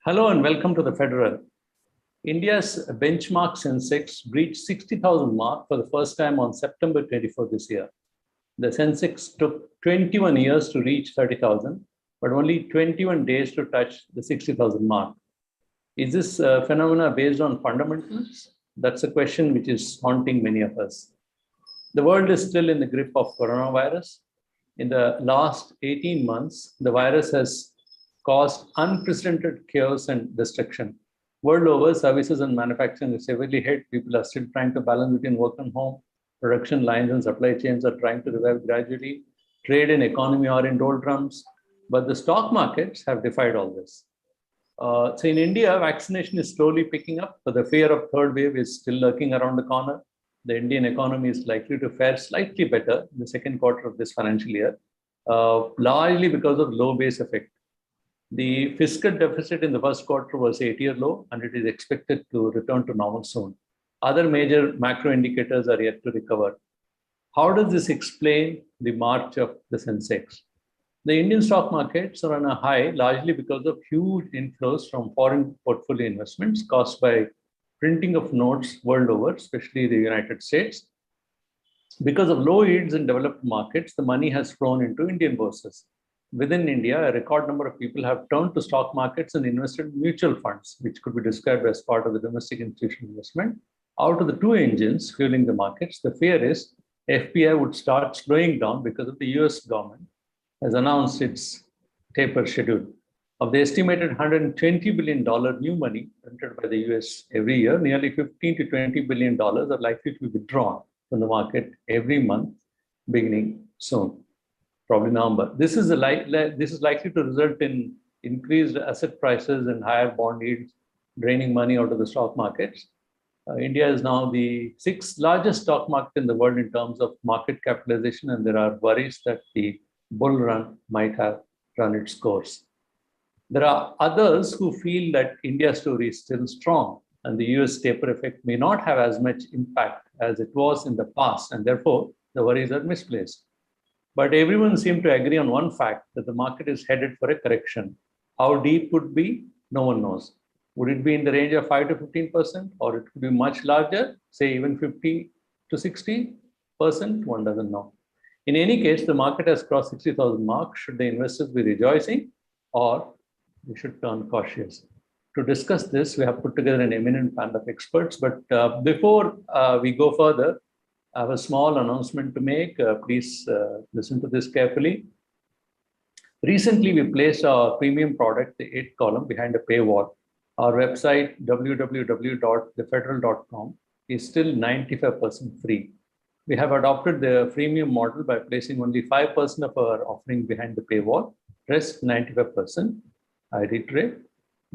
Hello and welcome to the Federal. India's benchmark Sensex breached 60,000 mark for the first time on September 24 this year. The Sensex took 21 years to reach 30,000, but only 21 days to touch the 60,000 mark. Is this phenomena based on fundamentals? That's a question which is haunting many of us. The world is still in the grip of coronavirus. In the last 18 months, the virus has caused unprecedented chaos and destruction. World over, services and manufacturing is severely hit. People are still trying to balance between work and home. Production lines and supply chains are trying to revive gradually. Trade and economy are in doldrums. But the stock markets have defied all this. So in India, vaccination is slowly picking up, but the fear of third wave is still lurking around the corner. The Indian economy is likely to fare slightly better in the second quarter of this financial year, largely because of low base effect. The fiscal deficit in the first quarter was 8-year low, and it is expected to return to normal soon. Other major macro indicators are yet to recover. How does this explain the march of the Sensex? The Indian stock markets are on a high, largely because of huge inflows from foreign portfolio investments caused by printing of notes world over, especially the United States. Because of low yields in developed markets, the money has flown into Indian bourses. Within India, a record number of people have turned to stock markets and invested in mutual funds, which could be described as part of the domestic institutional investment. Out of the two engines fueling the markets, the fear is FPI would start slowing down because of the US government has announced its taper schedule. Of the estimated $120 billion new money printed by the US every year, nearly $15 to $20 billion are likely to be withdrawn from the market every month, beginning soon, probably November. This is likely to result in increased asset prices and higher bond yields, draining money out of the stock markets. India is now the 6th largest stock market in the world in terms of market capitalization, and there are worries that the bull run might have run its course. There are others who feel that India's story is still strong and the US taper effect may not have as much impact as it was in the past, and therefore the worries are misplaced. But everyone seemed to agree on one fact, that the market is headed for a correction. How deep would be, no one knows. Would it be in the range of 5 to 15%, or it could be much larger, say even 50 to 60%? One doesn't know. In any case, the market has crossed 60,000 mark. Should the investors be rejoicing, or we should turn cautious? To discuss this, we have put together an eminent panel of experts. But before we go further, I have a small announcement to make. Please listen to this carefully. Recently, we placed our premium product, the 8th column, behind a paywall. Our website, www.thefederal.com, is still 95% free. We have adopted the freemium model by placing only 5% of our offering behind the paywall. Rest 95%, I reiterate,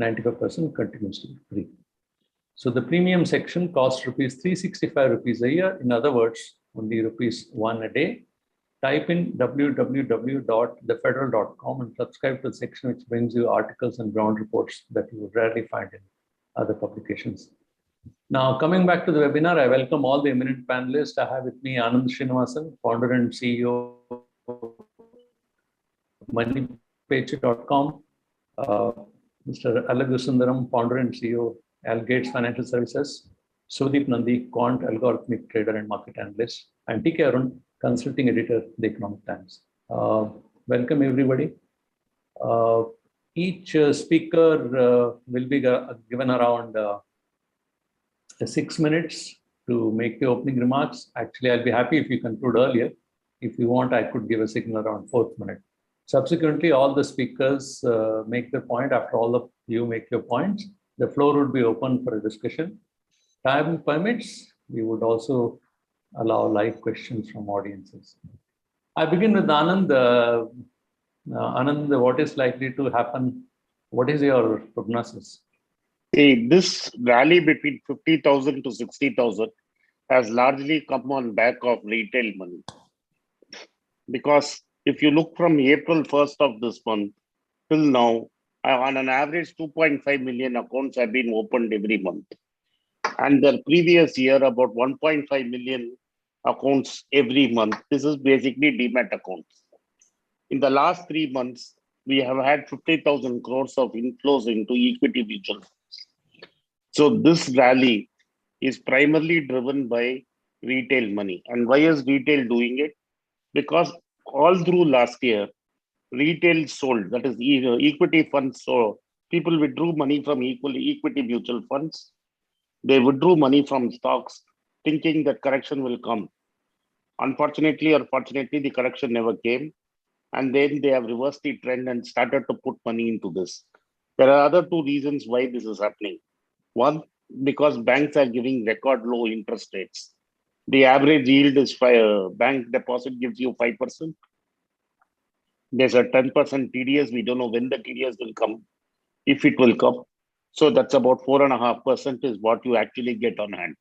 95% continues to be free. So the premium section costs ₹365 a year. In other words, only ₹1 a day. Type in www.thefederal.com and subscribe to the section which brings you articles and ground reports that you would rarely find in other publications. Now, coming back to the webinar, I welcome all the eminent panelists. I have with me Anand Srinivasan, founder and CEO of MoneyPage.com, Mr. Alagu Sundaram, founder and CEO, Algates Financial Services, Sudeep Nandi, quant, algorithmic trader and market analyst, and TK Arun, consulting editor, The Economic Times. Welcome, everybody. Each speaker will be given around 6 minutes to make the opening remarks. Actually, I'll be happy if you conclude earlier. If you want, I could give a signal around 4th minute. Subsequently, all the speakers make their point. After all of you make your points, the floor would be open for a discussion. Time permits, we would also allow live questions from audiences. I begin with Anand. Anand, what is likely to happen? What is your prognosis? See, this rally between 50,000 to 60,000 has largely come on back of retail money. Because if you look from April 1st of this month till now, on an average, 2.5 million accounts have been opened every month. And the previous year, about 1.5 million accounts every month. This is basically demat accounts. In the last 3 months, we have had 50,000 crores of inflows into equity mutual funds. So this rally is primarily driven by retail money. And why is retail doing it? Because all through last year, retail sold, that is equity funds. So people withdrew money from equity mutual funds. They withdrew money from stocks thinking that correction will come. Unfortunately or fortunately, the correction never came. And then they have reversed the trend and started to put money into this. There are other two reasons why this is happening. One, because banks are giving record low interest rates. The average yield is bank deposit gives you 5%. There's a 10% TDS. We don't know when the TDS will come, if it will come. So that's about 4.5% is what you actually get on hand.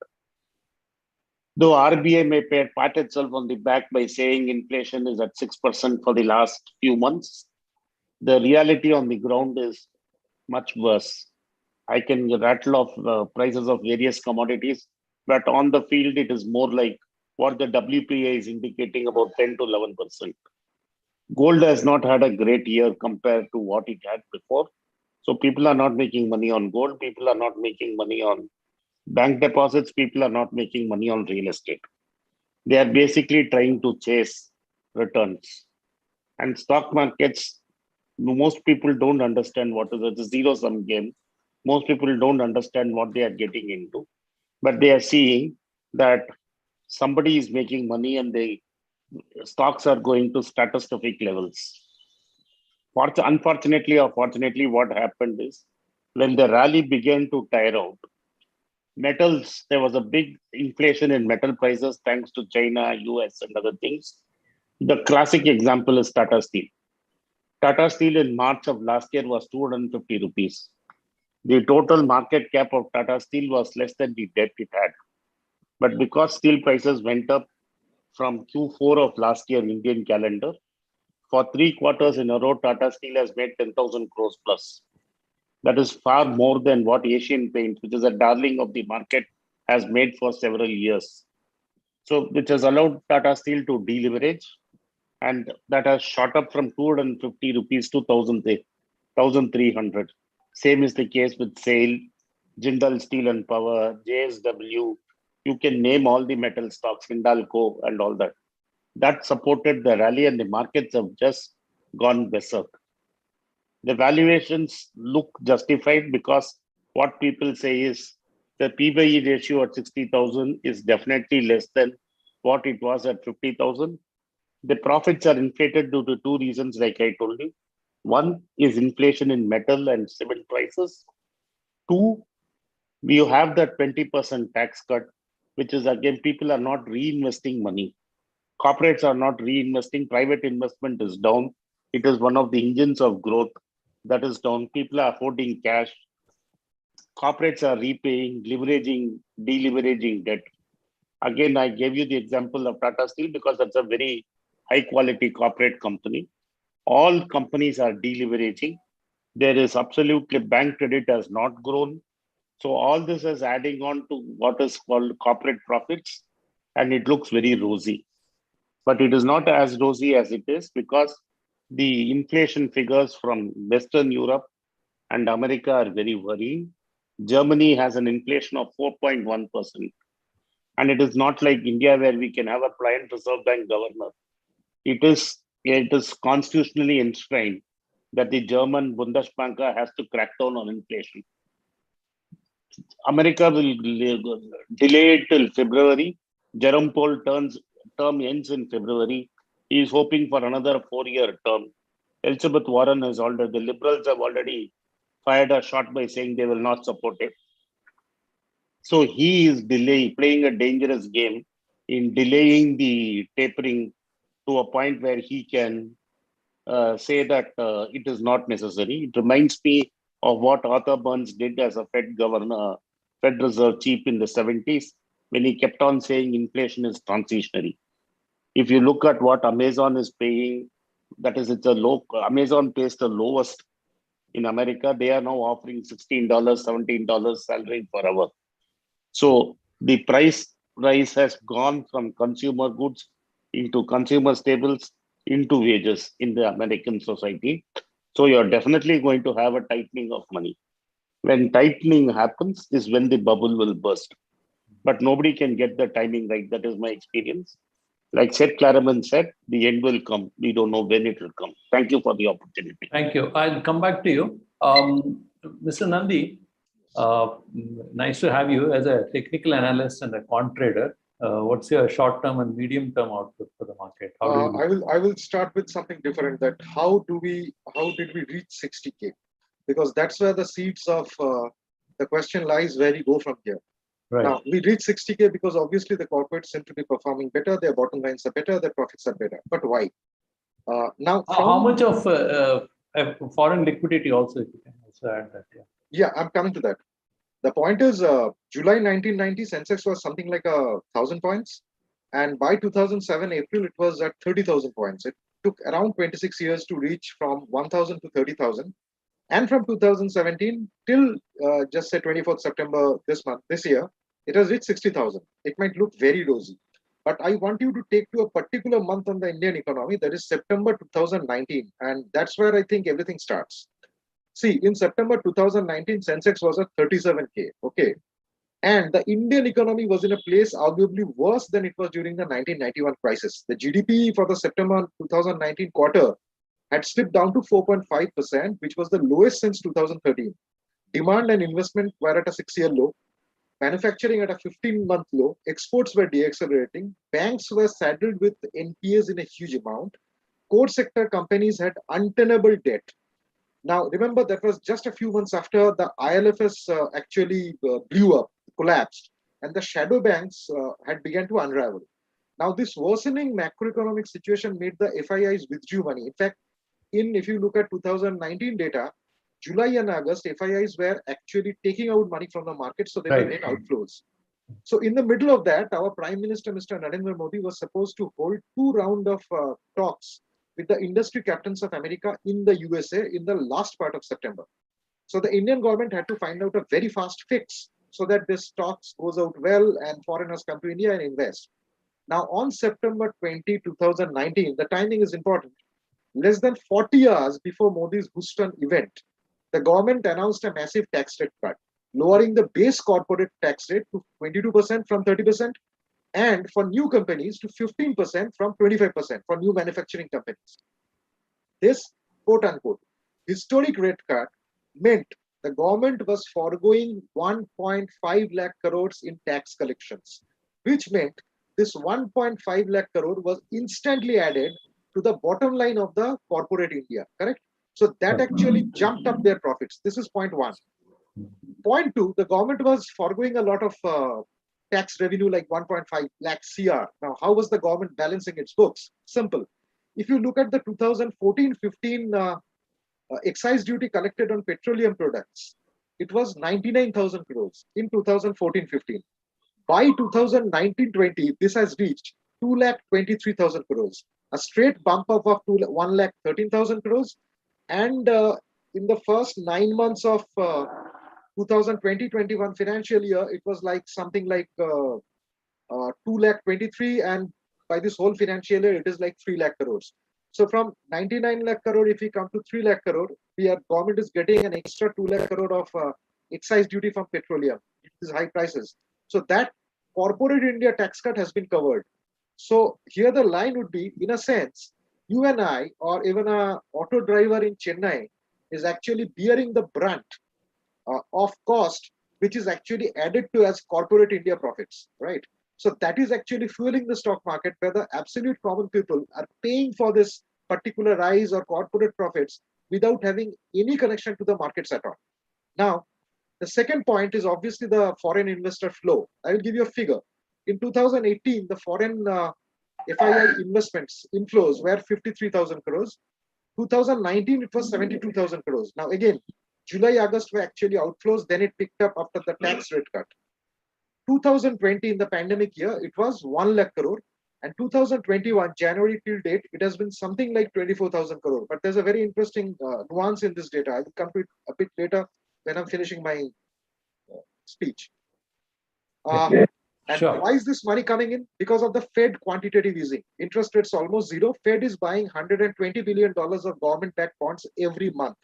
Though RBI may pat itself on the back by saying inflation is at 6% for the last few months, the reality on the ground is much worse. I can rattle off prices of various commodities, but on the field, it is more like what the WPA is indicating, about 10 to 11%. Gold has not had a great year compared to what it had before. So people are not making money on gold. People are not making money on bank deposits. People are not making money on real estate. They are basically trying to chase returns. And stock markets, most people don't understand what is a zero-sum game. Most people don't understand what they are getting into. But they are seeing that somebody is making money and the stocks are going to stratospheric levels. Unfortunately or fortunately, what happened is when the rally began to tire out, metals, there was a big inflation in metal prices thanks to China, US, and other things. The classic example is Tata Steel. Tata Steel in March of last year was 250 rupees. The total market cap of Tata Steel was less than the debt it had. But because steel prices went up from Q4 of last year Indian calendar, for 3 quarters in a row, Tata Steel has made 10,000 crores plus. That is far more than what Asian Paints, which is a darling of the market, has made for several years. So, which has allowed Tata Steel to deleverage, and that has shot up from 250 rupees to 1,300. Same is the case with SAIL, Jindal Steel and Power, JSW. You can name all the metal stocks, Hindalco, and all that. That supported the rally, and the markets have just gone berserk. The valuations look justified because what people say is the P/E ratio at 60,000 is definitely less than what it was at 50,000. The profits are inflated due to two reasons, like I told you. One is inflation in metal and cement prices. Two, we have that 20% tax cut, which is again, people are not reinvesting money. Corporates are not reinvesting. Private investment is down. It is one of the engines of growth that is down. People are hoarding cash. Corporates are repaying, leveraging, deleveraging debt. Again, I gave you the example of Tata Steel because that's a very high quality corporate company. All companies are deleveraging. There is absolutely bank credit has not grown. So all this is adding on to what is called corporate profits, and it looks very rosy. But it is not as rosy as it is because the inflation figures from Western Europe and America are very worrying. Germany has an inflation of 4.1%. And it is not like India where we can have a pliant Reserve Bank governor. It is constitutionally enshrined that the German Bundesbank has to crack down on inflation. America will delay it till February. Jerome Powell term ends in February. He is hoping for another 4-year term. Elizabeth Warren has already, the Liberals have already fired a shot by saying they will not support it. So he is playing a dangerous game in delaying the tapering to a point where he can say that it is not necessary. It reminds me of what Arthur Burns did as a Fed governor, Fed Reserve chief in the 70s, when he kept on saying inflation is transitionary. If you look at what Amazon is paying, that is, Amazon pays the lowest in America. They are now offering $16, $17 salary per hour. So the price rise has gone from consumer goods into consumer staples into wages in the American society. So you're definitely going to have a tightening of money. When tightening happens is when the bubble will burst. But nobody can get the timing right. That is my experience. Like Seth Klarman said, the end will come. We don't know when it will come. Thank you for the opportunity. Thank you. I'll come back to you. Mr. Nandi, nice to have you as a technical analyst and a quant trader. What's your short-term and medium-term outlook for the market? I will start with something different. That how did we reach 60K? Because that's where the seeds of the question lies. Where we go from here. Right. Now we reach 60K because obviously the corporates seem to be performing better. Their bottom lines are better. Their profits are better. But why? Now, how much of foreign liquidity also, if you can also add that? Yeah, I'm coming to that. The point is, July 1990, Sensex was something like 1,000 points. And by 2007, April, it was at 30,000 points. It took around 26 years to reach from 1,000 to 30,000. And from 2017 till just say 24th September this year, it has reached 60,000. It might look very rosy. But I want you to take to a particular month on the Indian economy, that is September 2019. And that's where I think everything starts. See, in September 2019, Sensex was at 37K. Okay. And the Indian economy was in a place arguably worse than it was during the 1991 crisis. The GDP for the September 2019 quarter had slipped down to 4.5%, which was the lowest since 2013. Demand and investment were at a 6-year low. Manufacturing at a 15-month low. Exports were deaccelerating. Banks were saddled with NPAs in a huge amount. Core sector companies had untenable debt. Now, remember, that was just a few months after the ILFS actually blew up, collapsed, and the shadow banks had begun to unravel. Now, this worsening macroeconomic situation made the FIIs withdrew money. In fact, if you look at 2019 data, July and August, FIIs were actually taking out money from the market, so they were net outflows. So in the middle of that, our Prime Minister, Mr. Narendra Modi, was supposed to hold 2 rounds of talks with the industry captains of America in the USA in the last part of September. So the Indian government had to find out a very fast fix so that this talks goes out well and foreigners come to India and invest. Now on September 20, 2019, the timing is important. Less than 40 hours before Modi's Houston event, the government announced a massive tax rate cut, lowering the base corporate tax rate to 22% from 30%, and for new companies to 15% from 25% for new manufacturing companies. This, quote unquote, historic rate cut meant the government was foregoing 1.5 lakh crores in tax collections, which meant this 1.5 lakh crore was instantly added to the bottom line of the corporate India, correct? So that actually jumped up their profits. This is point one. Point two, the government was foregoing a lot of tax revenue like 1.5 lakh CR. Now, how was the government balancing its books? Simple. If you look at the 2014-15 excise duty collected on petroleum products, it was 99,000 crores in 2014-15. By 2019-20, this has reached 2,23,000 crores, a straight bump up of 1,13,000 crores. And in the first 9 months of 2020-21 financial year, it was like something like 2,23,000, and by this whole financial year, it is like 3 lakh crores. So from 99 lakh crore, if we come to 3 lakh crore, government is getting an extra 2 lakh crore of excise duty from petroleum. It is high prices. So that corporate India tax cut has been covered. So here the line would be, in a sense, you and I, or even an auto driver in Chennai, is actually bearing the brunt of cost, which is actually added to as corporate India profits, right? So that is actually fueling the stock market, where the absolute common people are paying for this particular rise or corporate profits without having any connection to the markets at all. Now, the second point is obviously the foreign investor flow. I will give you a figure. In 2018, the foreign FII investments inflows were 53,000 crores. 2019, it was 72,000 crores. Now, again, July, August were actually outflows. Then it picked up after the tax rate cut. 2020, in the pandemic year, it was 1 lakh crore. And 2021, January till date, it has been something like 24,000 crore. But there's a very interesting nuance in this data. I will come to it a bit later when I'm finishing my speech. And Sure. why is this money coming in? Because of the Fed quantitative easing. Interest rates almost zero. Fed is buying $120 billion of government-backed bonds every month,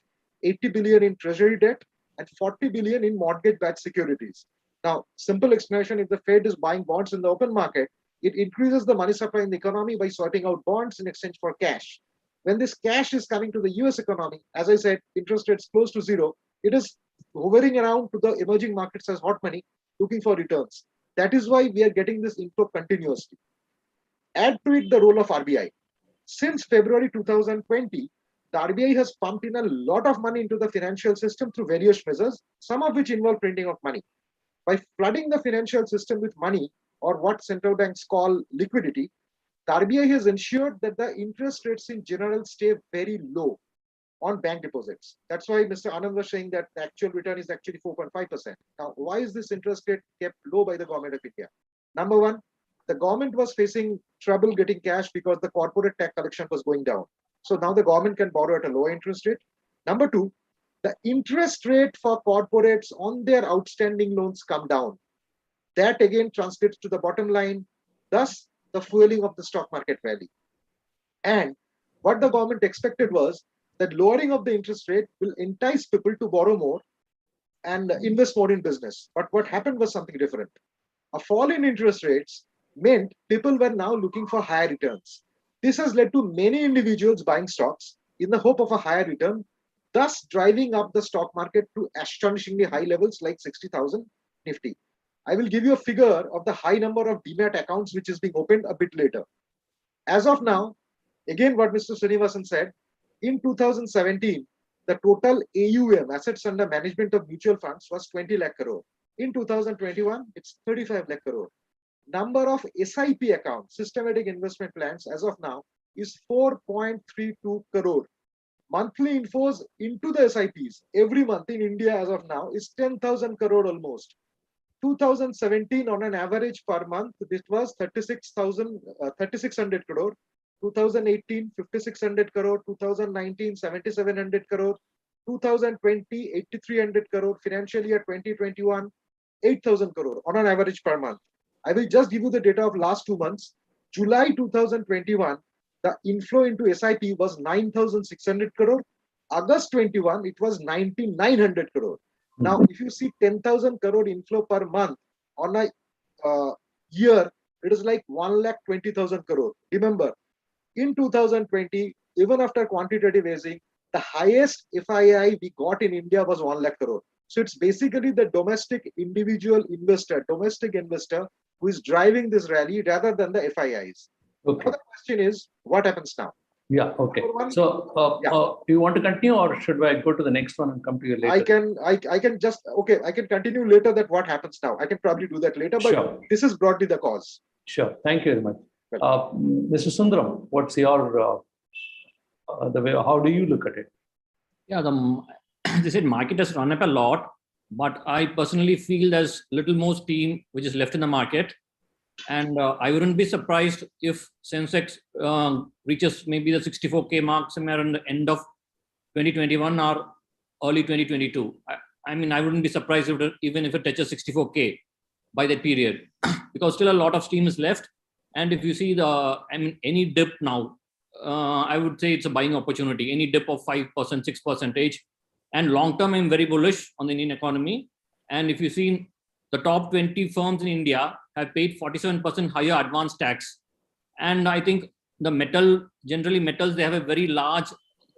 80 billion in treasury debt and 40 billion in mortgage-backed securities. Now, simple explanation, if the Fed is buying bonds in the open market, it increases the money supply in the economy by sorting out bonds in exchange for cash. When this cash is coming to the US economy, as I said, interest rates close to zero, it is hovering around to the emerging markets as hot money, looking for returns. That is why we are getting this inflow continuously. Add to it the role of RBI. Since February 2020, the RBI has pumped in a lot of money into the financial system through various measures, some of which involve printing of money. By flooding the financial system with money, or what central banks call liquidity, the RBI has ensured that the interest rates in general stay very low on bank deposits. That's why Mr. Anand was saying that the actual return is actually 4.5%. Now, why is this interest rate kept low by the government of India? Number one, the government was facing trouble getting cash because the corporate tax collection was going down. So now the government can borrow at a lower interest rate. Number two, the interest rate for corporates on their outstanding loans come down. That again translates to the bottom line, thus the fueling of the stock market rally. And what the government expected was that lowering of the interest rate will entice people to borrow more and invest more in business. But what happened was something different. A fall in interest rates meant people were now looking for higher returns. This has led to many individuals buying stocks in the hope of a higher return, thus driving up the stock market to astonishingly high levels like 60,000 Nifty. I will give you a figure of the high number of Demat accounts which is being opened a bit later. As of now, again what Mr. Srinivasan said, in 2017, the total AUM, assets under management of mutual funds, was 20 lakh crore. In 2021, it's 35 lakh crore. Number of SIP accounts, systematic investment plans, as of now, is 4.32 crore. Monthly inflows into the SIPs every month in India as of now is 10,000 crore almost. 2017 on an average per month, this was 3600 crore. 2018, 5,600 crore, 2019, 7,700 crore, 2020, 8,300 crore, financial year 2021, 8,000 crore on an average per month. I will just give you the data of last 2 months. July 2021, the inflow into SIP was 9,600 crore. August 21, it was 9,900 crore. Now, if you see 10,000 crore inflow per month on a year, it is like 1,20,000 crore. Remember, in 2020, even after quantitative easing, the highest FII we got in India was 1 lakh crore. So it's basically the domestic individual investor, domestic investor who is driving this rally rather than the FIIs. Okay. Now the question is, what happens now? Yeah. Okay. One, So, do you want to continue, or should I go to the next one and come to you later? I can just, okay, I can continue later that what happens now. I can probably do that later, but Sure. this is broadly the cause. Sure. Thank you very much. Mr. Sundaram, what's your the way? How do you look at it? Yeah, they said market has run up a lot, but I personally feel there's little more steam which is left in the market, and I wouldn't be surprised if Sensex reaches maybe the 64K mark somewhere in the end of 2021 or early 2022. I mean, I wouldn't be surprised even if it touches 64K by that period, because still a lot of steam is left. And if you see any dip now, I would say it's a buying opportunity. Any dip of 5%, 6%, and long term, I'm very bullish on the Indian economy. And if you see, the top 20 firms in India have paid 47% higher advance tax. And I think generally metals, they have a very large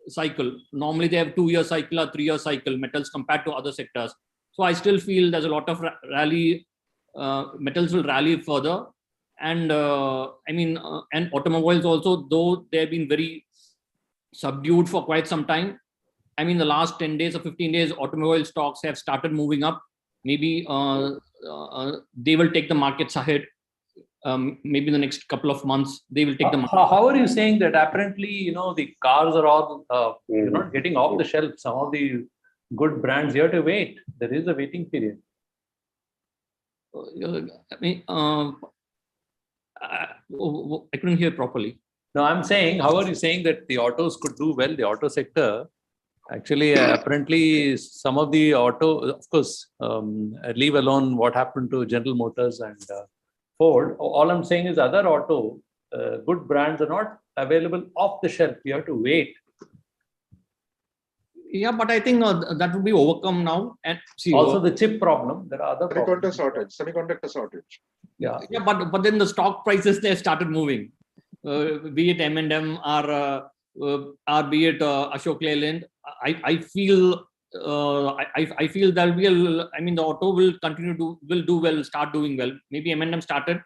cycle. Normally they have 2-year cycle or 3-year cycle, metals compared to other sectors. So I still feel there's a lot of rally, metals will rally further. And and automobiles also, though they've been very subdued for quite some time. I mean, the last 10 days or 15 days, automobile stocks have started moving up. Maybe they will take the markets ahead. Maybe in the next couple of months, they will take the market. How are you saying that apparently, the cars are all you're not getting off the shelf? Some of the good brands, you have to wait. There is a waiting period. I couldn't hear properly. No, I'm saying, how are you saying that the autos could do well, the auto sector? Actually, apparently, some of the auto, of course, leave alone what happened to General Motors and Ford. All I'm saying is other auto good brands are not available off the shelf. You have to wait. Yeah, but I think that will be overcome now. And see, Also, the chip problem. There are other problems. Semiconductor shortage. Yeah. Yeah, but then the stock prices they started moving. Be it M&M or be it Ashok Leyland. I feel I feel there'll be I mean the auto will continue to do well, start doing well. Maybe M&M started.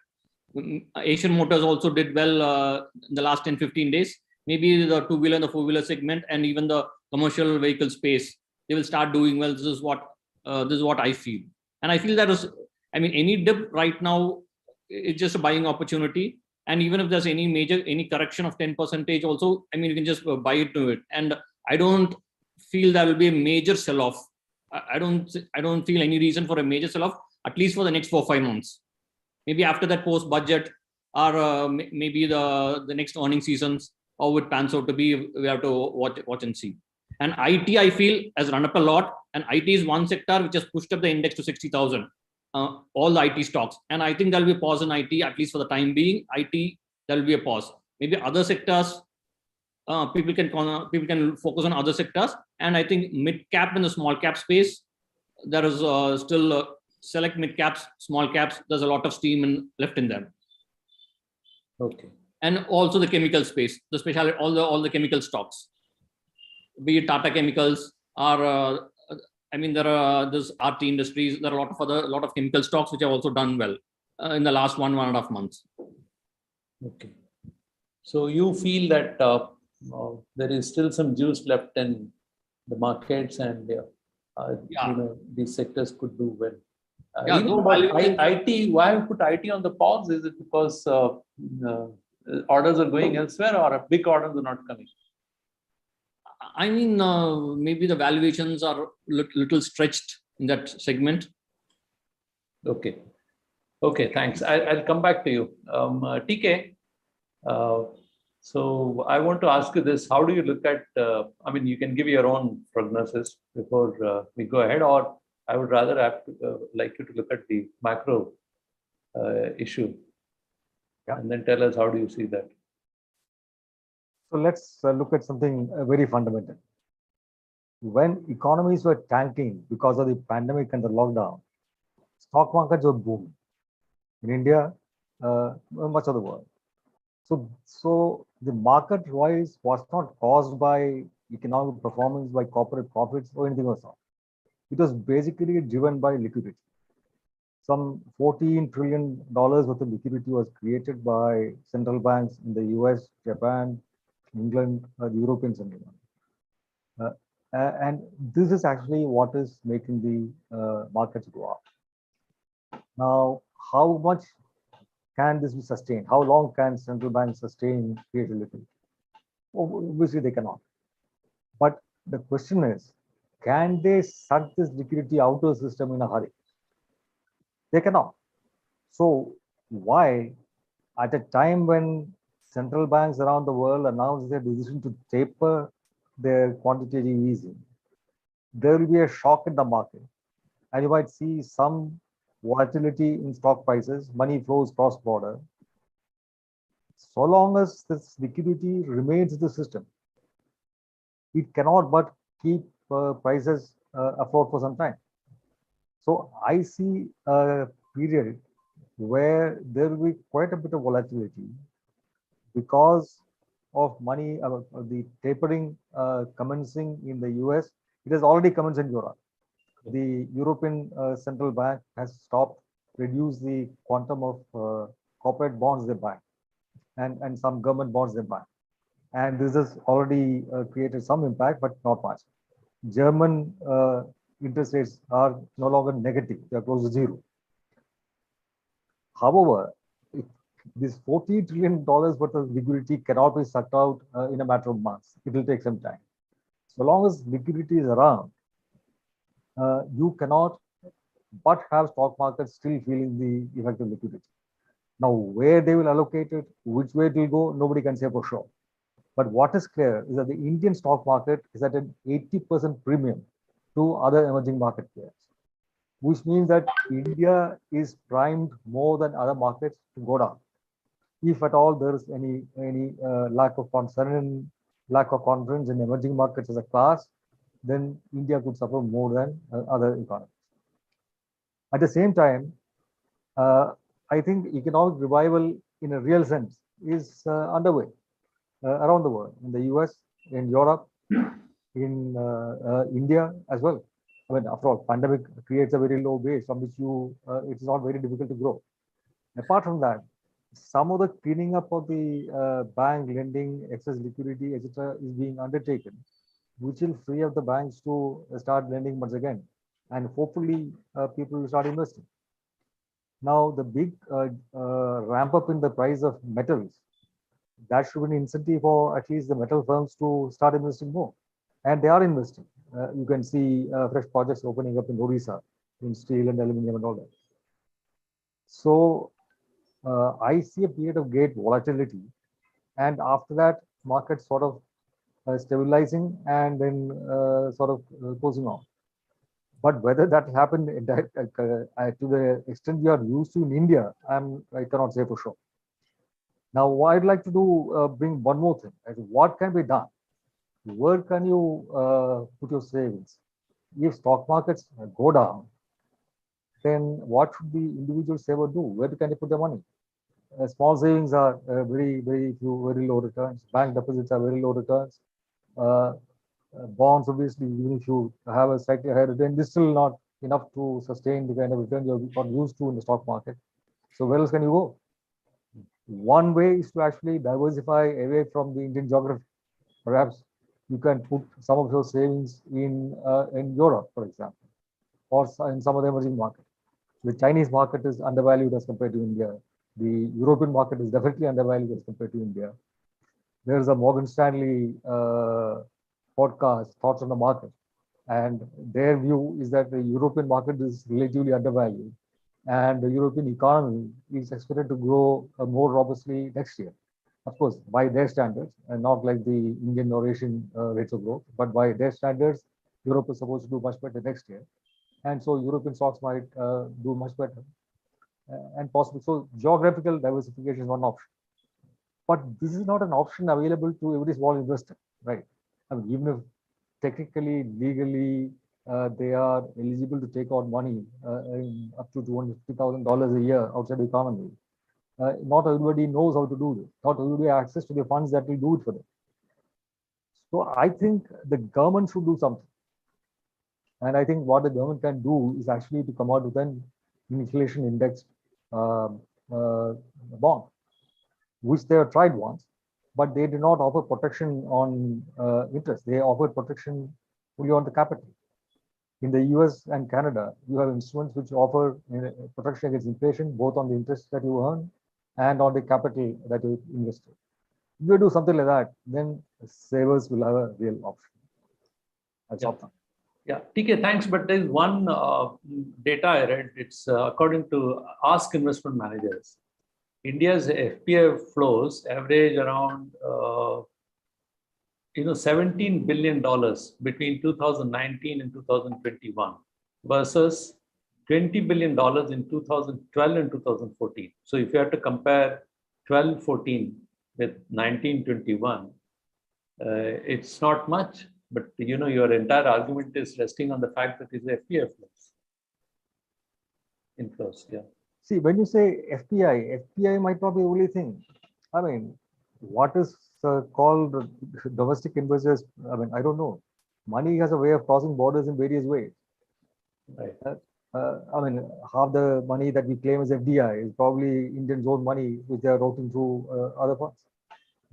Asian Motors also did well in the last 10-15 days. Maybe the two-wheeler and the four-wheeler segment and even the commercial vehicle space, they will start doing well. This is what I feel. And I feel that is, I mean, any dip right now, it's just a buying opportunity. And even if there's any correction of 10% also, I mean, you can just buy into it. And I don't feel there will be a major sell-off. I don't feel any reason for a major sell-off, at least for the next 4-5 months. Maybe after that post-budget or maybe the next earning seasons, how it pans out to be, we have to watch and see. And IT, I feel, has run up a lot. And IT is one sector which has pushed up the index to 60,000. All the IT stocks. And I think there'll be a pause in IT, at least for the time being. IT, there'll be a pause. Maybe other sectors, people can focus on other sectors. And I think mid-cap and the small cap space, there is still select mid-caps, small caps. There's a lot of steam left in them. Okay. And also the chemical space, the specialty, all the chemical stocks, be it Tata Chemicals or I mean there are this RT Industries. There are a lot of chemical stocks which have also done well in the last 1.5 months. Okay. So you feel that there is still some juice left in the markets, and you know, these sectors could do well. Even about IT, why have you put IT on the pause? Is it because orders are going elsewhere, or big orders are not coming? I mean, maybe the valuations are little stretched in that segment. Okay. Okay, thanks. I'll come back to you. TK, so I want to ask you this. How do you look at, I mean, you can give your own prognosis before we go ahead, or I would rather have to, like you to look at the macro issue, and then tell us how do you see that. So let's look at something very fundamental. When economies were tanking because of the pandemic and the lockdown, stock markets were booming in India, much of the world. So the market rise was not caused by economic performance, by corporate profits or anything of the sort. It was basically driven by liquidity. Some $14 trillion worth of liquidity was created by central banks in the US, Japan, England, the European Central Bank. And this is actually what is making the markets go up. Now, how much can this be sustained? How long can central banks sustain creative liquidity? Obviously, they cannot. But the question is, can they suck this liquidity out of the system in a hurry? They cannot. So why, at a time when central banks around the world announced their decision to taper their quantitative easing, there will be a shock in the market, and you might see some volatility in stock prices, money flows cross-border. So long as this liquidity remains in the system, it cannot but keep prices afloat for some time. So I see a period where there will be quite a bit of volatility because of money, the tapering commencing in the US. It has already commenced in Europe. The European Central Bank has stopped, reduced the quantum of corporate bonds they buy and some government bonds they buy. And this has already created some impact, but not much. German interest rates are no longer negative, they are close to zero. However, this $40 trillion worth of liquidity cannot be sucked out in a matter of months. It will take some time. So long as liquidity is around, you cannot but have stock markets still feeling the effect of liquidity. Now, where they will allocate it, which way it will go, nobody can say for sure. But what is clear is that the Indian stock market is at an 80% premium to other emerging market players. which means that India is primed more than other markets to go down. If at all there is any lack of concern, lack of confidence in emerging markets as a class, then India could suffer more than other economies. At the same time, I think economic revival in a real sense is underway around the world, in the US, in Europe, in India as well. I mean, after all, pandemic creates a very low base from which it's not very difficult to grow. Apart from that, some of the cleaning up of the bank lending, excess liquidity, etc., is being undertaken, which will free up the banks to start lending once again, and hopefully people will start investing. Now, the big ramp up in the price of metals, that should be an incentive for at least the metal firms to start investing more, and they are investing. You can see fresh projects opening up in Odisha, in steel and aluminum and all that. So I see a period of great volatility, and after that, market sort of stabilizing and then sort of closing off. But whether that happened to the extent we are used to in India, I cannot say for sure. Now, what I'd like to do, bring one more thing. What can be done? Where can you put your savings? If stock markets go down, then what should the individual saver do? Where can they put their money? Small savings are very low returns. Bank deposits are very low returns. Bonds, obviously, even if you have a slightly higher return, this is still not enough to sustain the kind of return you're not used to in the stock market. So where else can you go? One way is to actually diversify away from the Indian geography. Perhaps you can put some of your savings in Europe, for example, or in some of the emerging markets. The Chinese market is undervalued as compared to India. The European market is definitely undervalued as compared to India. There's a Morgan Stanley podcast, Thoughts on the Market, and their view is that the European market is relatively undervalued, and the European economy is expected to grow more robustly next year. Of course, by their standards, and not like the Indian or Asian rates of growth, but by their standards, Europe is supposed to do much better next year. And so European stocks might do much better and possible. So geographical diversification is one option. But this is not an option available to every small investor, right? I mean, even if technically, legally, they are eligible to take out money up to $250,000 a year outside the economy. Not everybody knows how to do this. Not everybody has access to the funds that will do it for them. So I think the government should do something. And I think what the government can do is actually to come out with an inflation indexed bond, which they have tried once, but they did not offer protection on interest. They offered protection only on the capital. In the US and Canada, you have instruments which offer protection against inflation, both on the interest that you earn and on the capital that you invested. If you do something like that, then savers will have a real option. That's all. Yeah, TK, thanks. But there's one data I read. It's according to Ask Investment Managers. India's FPI flows average around $17 billion between 2019 and 2021 versus $20 billion in 2012 and 2014. So if you have to compare 12-14 with 19-21, it's not much. But your entire argument is resting on the fact that it's FPI flows. Inflows, yeah. See, when you say FPI might not be the only thing. I mean, what is called domestic investors? I mean, I don't know. Money has a way of crossing borders in various ways. Right. I mean, half the money that we claim as FDI is probably Indians' own money, which they are routing through other parts.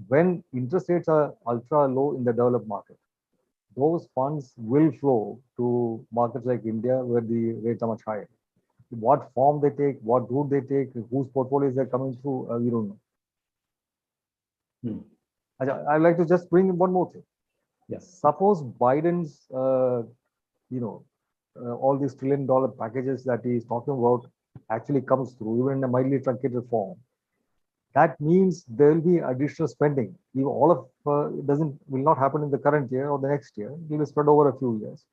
When interest rates are ultra low in the developed market, those funds will flow to markets like India, where the rates are much higher. What form they take, what route they take, whose portfolios they're coming through, we don't know. I'd like to just bring in one more thing. Yes. Suppose Biden's, all these $1 trillion packages that he's talking about actually comes through, even in a mildly truncated form. That means there will be additional spending. If all of will not happen in the current year or the next year, it will be spread over a few years.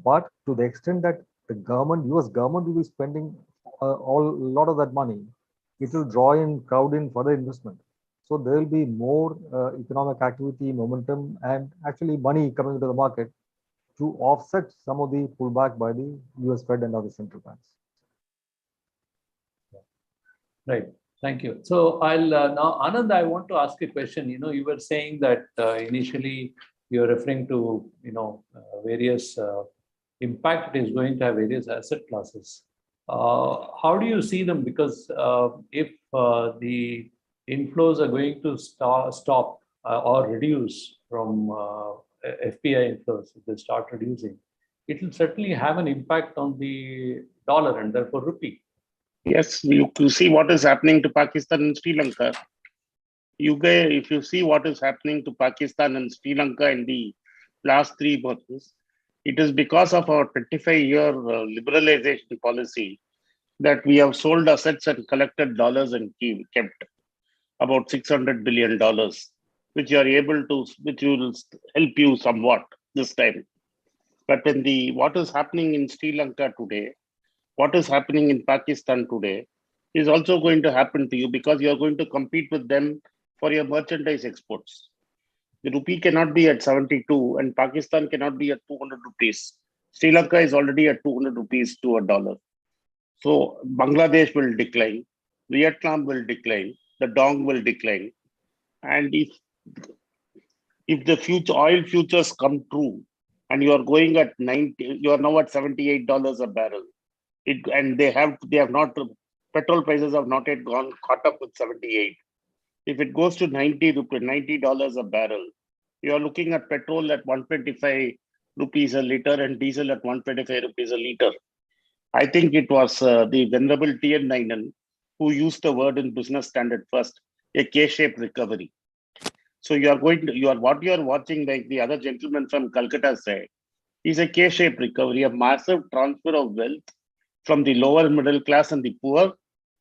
But to the extent that the government, US government will be spending a lot of that money. It will draw in, crowd in further investment. So there will be more economic activity, momentum, and actually money coming into the market to offset some of the pullback by the US Fed and other central banks. Right. Thank you. So I'll now, Anand, I want to ask a question. You were saying that initially you're referring to, various impact it is going to have various asset classes. How do you see them? Because if the inflows are going to stop or reduce from FPI inflows, if they start reducing, it will certainly have an impact on the dollar and therefore rupee. Yes, you see what is happening to Pakistan and Sri Lanka. If you see what is happening to Pakistan and Sri Lanka in the last 3 months, it is because of our 25-year liberalization policy that we have sold assets and collected dollars and kept about $600 billion, which you are able to, which will help you somewhat this time. But what is happening in Sri Lanka today, what is happening in Pakistan today is also going to happen to you because you are going to compete with them for your merchandise exports. The rupee cannot be at 72 and Pakistan cannot be at 200 rupees. Sri Lanka is already at 200 rupees to a dollar. So Bangladesh will decline, Vietnam will decline, the dong will decline. And if the oil futures come true and you are going at 90, you are now at $78 a barrel. And they have not, petrol prices have not yet caught up with 78. If it goes to $90 a barrel, you are looking at petrol at 125 rupees a liter and diesel at 125 rupees a liter. I think it was the Venerable T.N. Nayanan who used the word in Business Standard first, a K-shaped recovery. So what you are watching, like the other gentleman from Calcutta said, is a K-shaped recovery, a massive transfer of wealth from the lower middle class and the poor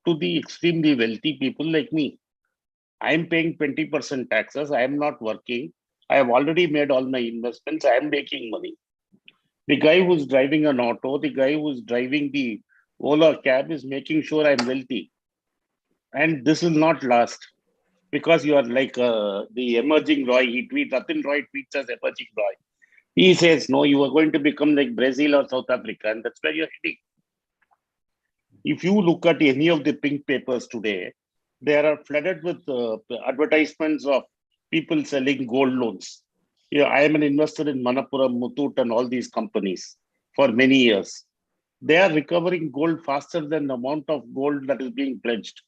to the extremely wealthy people like me. I am paying 20% taxes. I am not working. I have already made all my investments. I am making money. The guy who's driving an auto, the guy who's driving the Ola cab is making sure I'm wealthy. And this will not last because you are like the emerging Roy. Ratin Roy tweets as emerging Roy. He says, no, you are going to become like Brazil or South Africa. And that's where you're heading. If you look at any of the pink papers today, they are flooded with advertisements of people selling gold loans. I am an investor in Manappuram, Muthoot, and all these companies for many years. They are recovering gold faster than the amount of gold that is being pledged.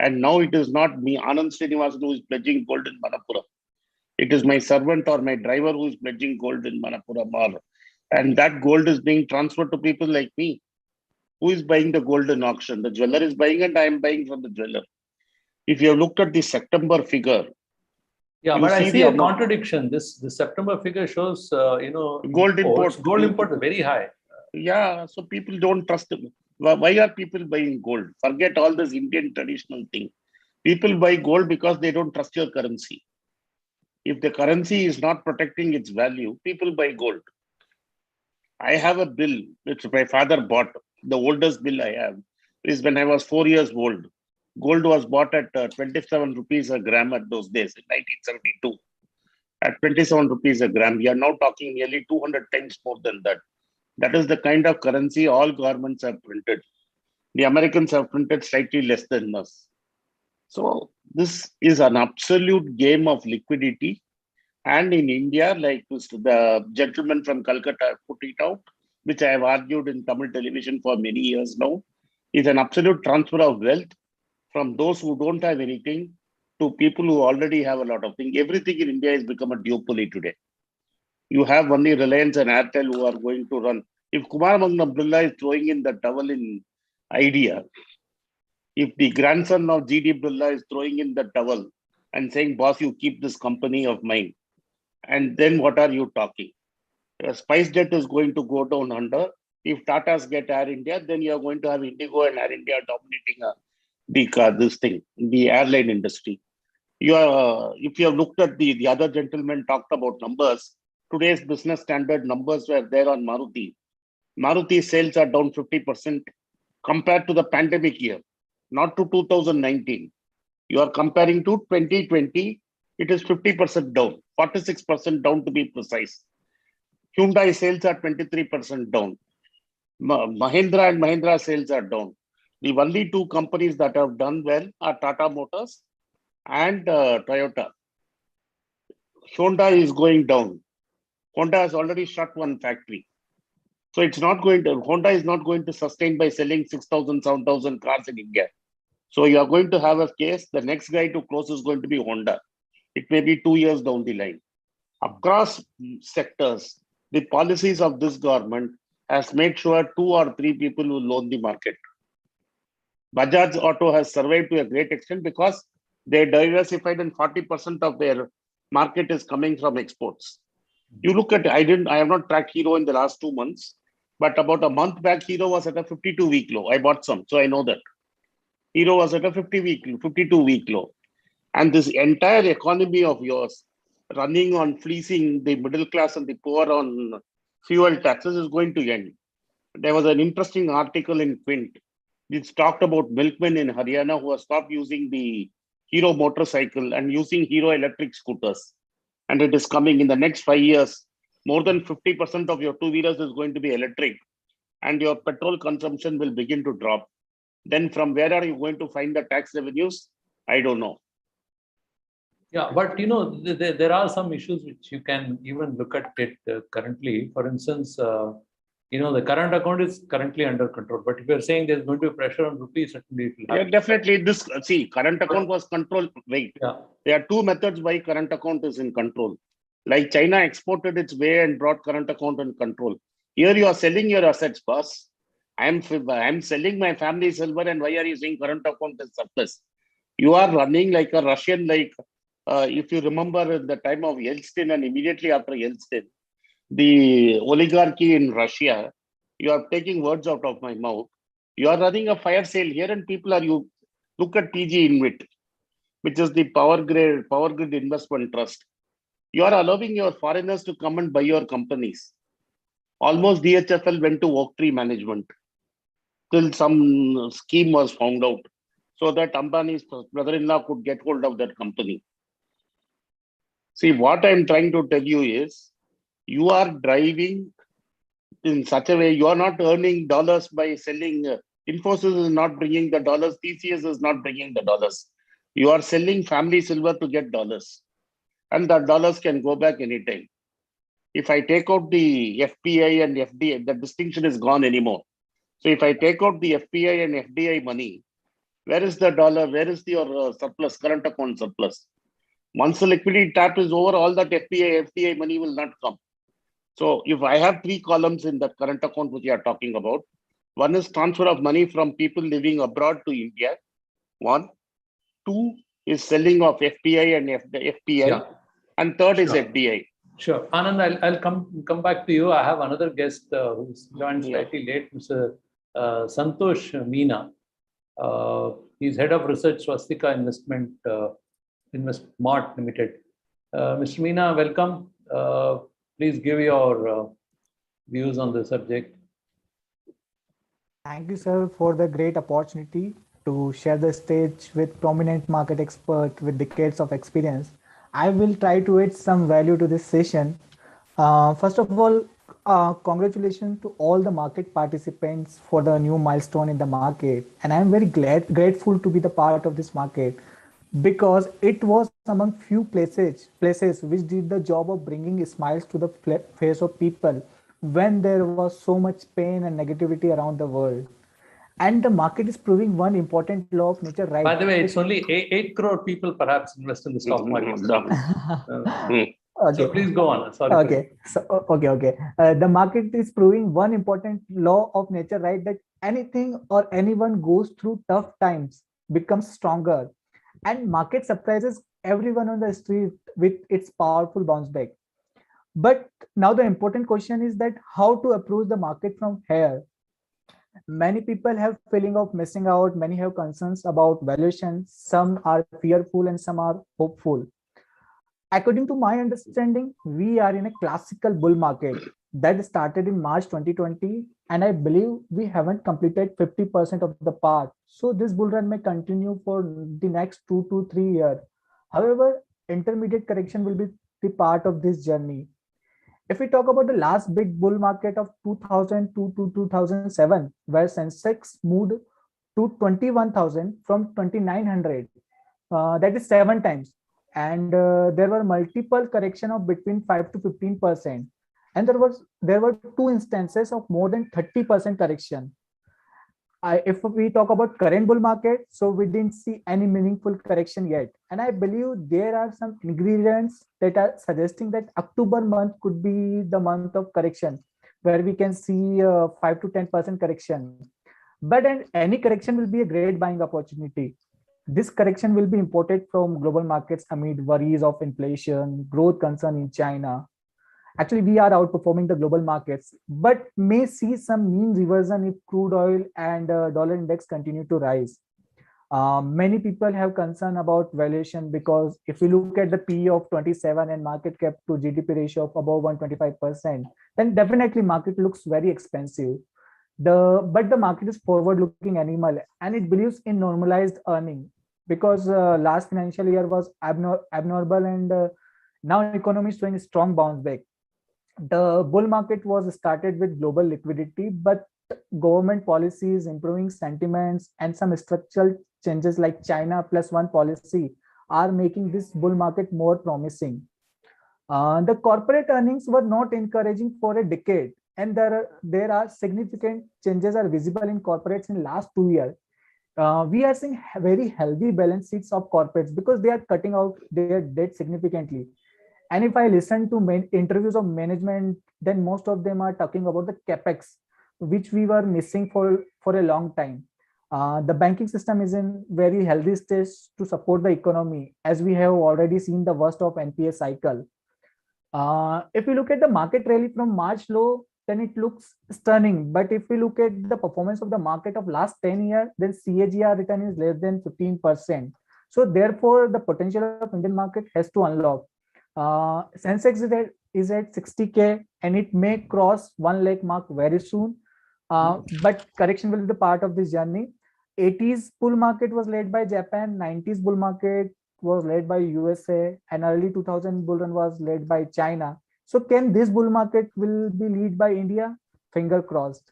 And now it is not me, Anand Srinivasan, who is pledging gold in Manappuram. It is my servant or my driver who is pledging gold in Manappuram. And that gold is being transferred to people like me. Who is buying the gold in auction? The jeweler is buying and I am buying from the jeweler. If you have looked at the September figure. Yeah, but I see a contradiction. This September figure shows, gold imports. Gold import is very high. Yeah, so people don't trust them. Why are people buying gold? Forget all this Indian traditional thing. People buy gold because they don't trust your currency. If the currency is not protecting its value, people buy gold. I have a bill which my father bought. The oldest bill I have is when I was 4 years old. Gold was bought at 27 rupees a gram at those days in 1972. At 27 rupees a gram, we are now talking nearly 200 times more than that. That is the kind of currency all governments have printed. The Americans have printed slightly less than us. So this is an absolute game of liquidity. And in India, like the gentleman from Calcutta put it out, which I have argued in Tamil television for many years now, is an absolute transfer of wealth from those who don't have anything to people who already have a lot of things. Everything in India has become a duopoly today. You have only Reliance and Airtel who are going to run. If Kumar Mangalam Birla is throwing in the towel in Idea, if the grandson of G.D. Birla is throwing in the towel and saying, boss, you keep this company of mine, and then what are you talking? SpiceJet is going to go down under. If Tatas get Air India, then you are going to have Indigo and Air India dominating the airline industry. If you have looked at the other gentleman talked about numbers, today's Business Standard numbers were there on Maruti. Maruti sales are down 50% compared to the pandemic year, not to 2019. You are comparing to 2020, it is 50% down, 46% down to be precise. Hyundai sales are 23% down. Mahindra and Mahindra sales are down. The only two companies that have done well are Tata Motors and Toyota. Honda is going down. Honda has already shut one factory. So it's not going to, Honda is not going to sustain by selling 6,000, 7,000 cars in India. So you are going to have a case, the next guy to close is going to be Honda. It may be 2 years down the line. Across sectors, the policies of this government has made sure 2 or 3 people will own the market. Bajaj Auto has survived to a great extent because they diversified and 40% of their market is coming from exports. You look at, I have not tracked Hero in the last 2 months, but about a month back, Hero was at a 52-week low. I bought some, so I know that. Hero was at a 52-week low. And this entire economy of yours running on fleecing the middle class and the poor on fuel taxes is going to end. There was an interesting article in Quint which talked about milkmen in Haryana who have stopped using the Hero motorcycle and using Hero electric scooters. And it is coming in the next 5 years. More than 50% of your two-wheelers is going to be electric and your petrol consumption will begin to drop. Then from where are you going to find the tax revenues? I don't know. Yeah, but there are some issues which you can even look at it currently. For instance, the current account is currently under control. But if you're saying there's going to be pressure on rupees, certainly it will happen. Yeah, definitely. This current account was controlled. Wait, Yeah. there are 2 methods why current account is in control. Like China exported its way and brought current account in control. Here you are selling your assets, boss. I'm selling my family silver, and why are you saying current account is surplus? You are running like a Russian, if you remember in the time of Yeltsin and immediately after Yeltsin, the oligarchy in Russia, you are taking words out of my mouth. You are running a fire sale here and you look at PG Invit, which is the power grid investment trust. You are allowing your foreigners to come and buy your companies. Almost DHFL went to Oaktree management till some scheme was found out so that Ambani's brother-in-law could get hold of that company. See, what I'm trying to tell you is you are driving in such a way, you are not earning dollars by selling. Infosys is not bringing the dollars. TCS is not bringing the dollars. You are selling family silver to get dollars. And the dollars can go back anytime. If I take out the FPI and FDI, the distinction is gone anymore. So if I take out the FPI and FDI money, where is the dollar? Where is your surplus, current account surplus? Once the liquidity tap is over, all that FPI, FDI money will not come. So if I have 3 columns in that current account which you are talking about, one is transfer of money from people living abroad to India. 1, 2 is selling of FPI and FPI, Yeah. and third is Sure. FDI. Sure. Anand, I'll come back to you. I have another guest who's joined slightly late, Mr. Santosh Meena. He's head of research, Swastika Investmart Limited. Mr. Meena, welcome. Please give your views on the subject. Thank you, sir, for the great opportunity to share the stage with prominent market expert with decades of experience. I will try to add some value to this session. First of all, congratulations to all the market participants for the new milestone in the market. And I'm very grateful to be the part of this market because it was among few places which did the job of bringing smiles to the face of people when there was so much pain and negativity around the world. And the market is proving one important law of nature, right? By the way, it's only 8 crore people perhaps invest in the stock market. Okay. So please go on. Sorry. Okay. Okay. The market is proving one important law of nature, right? That anything or anyone goes through tough times becomes stronger, and market surprises everyone on the street with its powerful bounce back. But now the important question is that how to approach the market from here. Many people have feeling of missing out. Many have concerns about valuation. Some are fearful and some are hopeful. According to my understanding, we are in a classical bull market that started in March 2020, and I believe we haven't completed 50% of the path. So this bull run may continue for the next 2 to 3 years. However, intermediate correction will be the part of this journey. If we talk about the last big bull market of 2002 to 2007, where Sensex moved to 21,000 from 2,900, that is 7 times. And there were multiple correction of between 5 to 15%. And there were two instances of more than 30% correction. If we talk about current bull market, so we didn't see any meaningful correction yet. And I believe there are some ingredients that are suggesting that October month could be the month of correction, where we can see 5 to 10% correction. But any correction will be a great buying opportunity. This correction will be imported from global markets amid worries of inflation, growth concern in China. Actually, we are outperforming the global markets, but may see some mean reversion if crude oil and dollar index continue to rise. Many people have concern about valuation because if you look at the PE of 27 and market cap to GDP ratio of above 125%, then definitely market looks very expensive. But the market is forward-looking animal and it believes in normalized earning because last financial year was abnormal and now economy is showing a strong bounce back. The bull market was started with global liquidity, but government policies, improving sentiments, and some structural changes like China plus one policy are making this bull market more promising. The corporate earnings were not encouraging for a decade, and there are significant changes are visible in corporates in last 2 years. We are seeing very healthy balance sheets of corporates because they are cutting out their debt significantly. And if I listen to interviews of management, then most of them are talking about the capex, which we were missing for a long time. The banking system is in very healthy stage to support the economy, as we have already seen the worst of NPA cycle. If you look at the market rally from March low, then it looks stunning. But if we look at the performance of the market of last 10 years, then CAGR return is less than 15%. So therefore, the potential of Indian market has to unlock. Sensex is at 60K and it may cross 1 lakh mark very soon. But correction will be the part of this journey. 80s bull market was led by Japan, 90s bull market was led by USA, and early 2000 bull run was led by China. So can this bull market will be led by India? Finger crossed.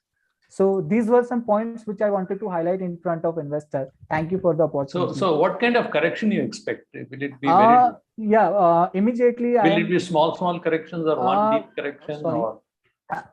So these were some points which I wanted to highlight in front of investors. Thank you for the opportunity. So what kind of correction you expect? Will it be very? Immediately. Will it be small corrections or one deep correction? Sorry. Or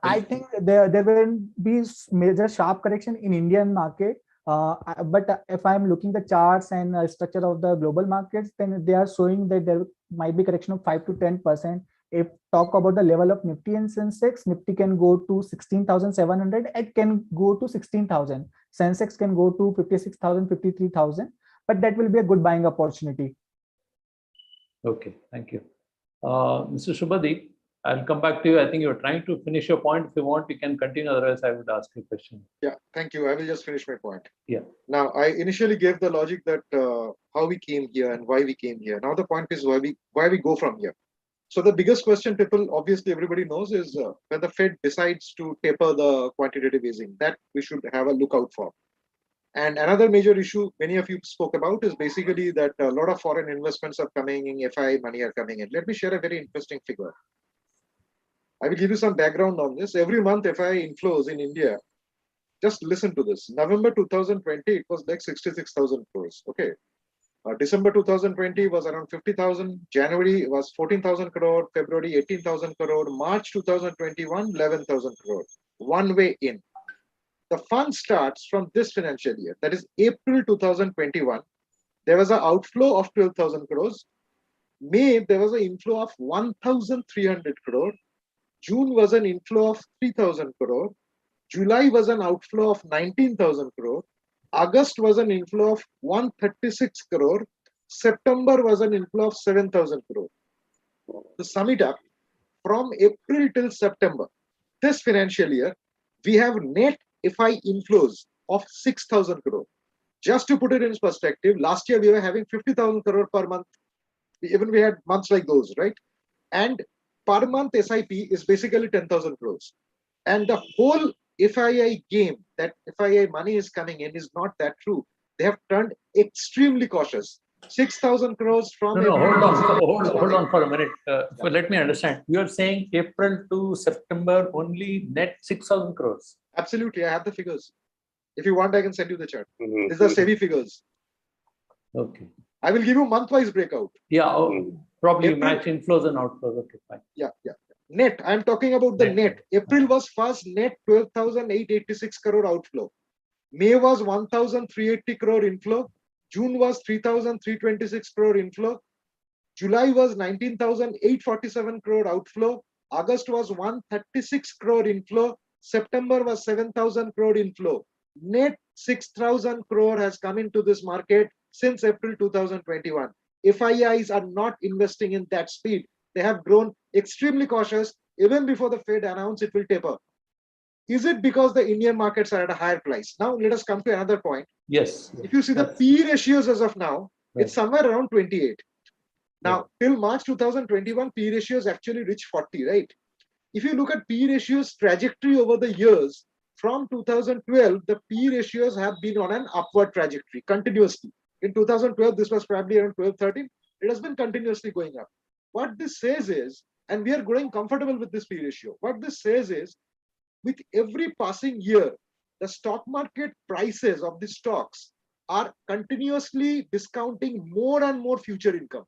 I think there will be major sharp correction in Indian market. But if I'm looking the charts and structure of the global markets, then they are showing that there might be correction of 5 to 10%. If talk about the level of Nifty and Sensex, Nifty can go to 16,700. It can go to 16,000. Sensex can go to 56,000, 53,000. But that will be a good buying opportunity. Okay, thank you. Mr. Subhadeep, I'll come back to you. I think you're trying to finish your point. If you want, you can continue. Otherwise, I would ask you a question. Yeah, thank you. I will just finish my point. Yeah. Now, I initially gave the logic that how we came here and why we came here. Now the point is why we go from here. So the biggest question people, obviously everybody knows, is when the Fed decides to taper the quantitative easing, that we should have a lookout for. And another major issue many of you spoke about is basically that a lot of foreign investments are coming in, FI money are coming in. Let me share a very interesting figure. I will give you some background on this. Every month FI inflows in India, just listen to this. November 2020, it was like 66,000 crores. Okay. December 2020 was around 50,000. January was 14,000 crore. February 18,000 crore. March 2021 11,000 crore. One way in. The fund starts from this financial year. That is April 2021. There was an outflow of 12,000 crores. May there was an inflow of 1,300 crore. June was an inflow of 3,000 crore. July was an outflow of 19,000 crore. August was an inflow of 136 crore. September was an inflow of 7,000 crore. To sum it up, from April till September, this financial year, we have net FI inflows of 6,000 crore. Just to put it in perspective, last year we were having 50,000 crore per month. Even we had months like those, right? And per month SIP is basically 10,000 crores. And the whole FII game, that FII money is coming in, is not that true. They have turned extremely cautious. 6,000 crores from No, April hold to on for a minute. Let me understand. You are saying April to September only net 6,000 crores. Absolutely, I have the figures. If you want, I can send you the chart. Mhm. These are SEBI figures. Okay. I will give you month-wise breakout. Yeah, probably April- match inflows and outflows. Okay, fine. Yeah. Net, I'm talking about the Net. net. April was first net 12,886 crore outflow. May was 1,380 crore inflow. June was 3,326 crore inflow. July was 19,847 crore outflow. August was 136 crore inflow. September was 7,000 crore inflow. Net 6,000 crore has come into this market since April 2021. FIIs are not investing in that speed. They have grown extremely cautious even before the Fed announced it will taper. Is it because the Indian markets are at a higher price? Now let us come to another point. Yes. If you see the That's- P ratios as of now, it's Right. somewhere around 28. Now, till March 2021, P ratios actually reached 40, right? If you look at P ratios trajectory over the years, from 2012, the P ratios have been on an upward trajectory continuously. In 2012, this was probably around 12, 13. It has been continuously going up. What this says is, and we are growing comfortable with this P ratio, what this says is, with every passing year, the stock market prices of the stocks are continuously discounting more and more future income.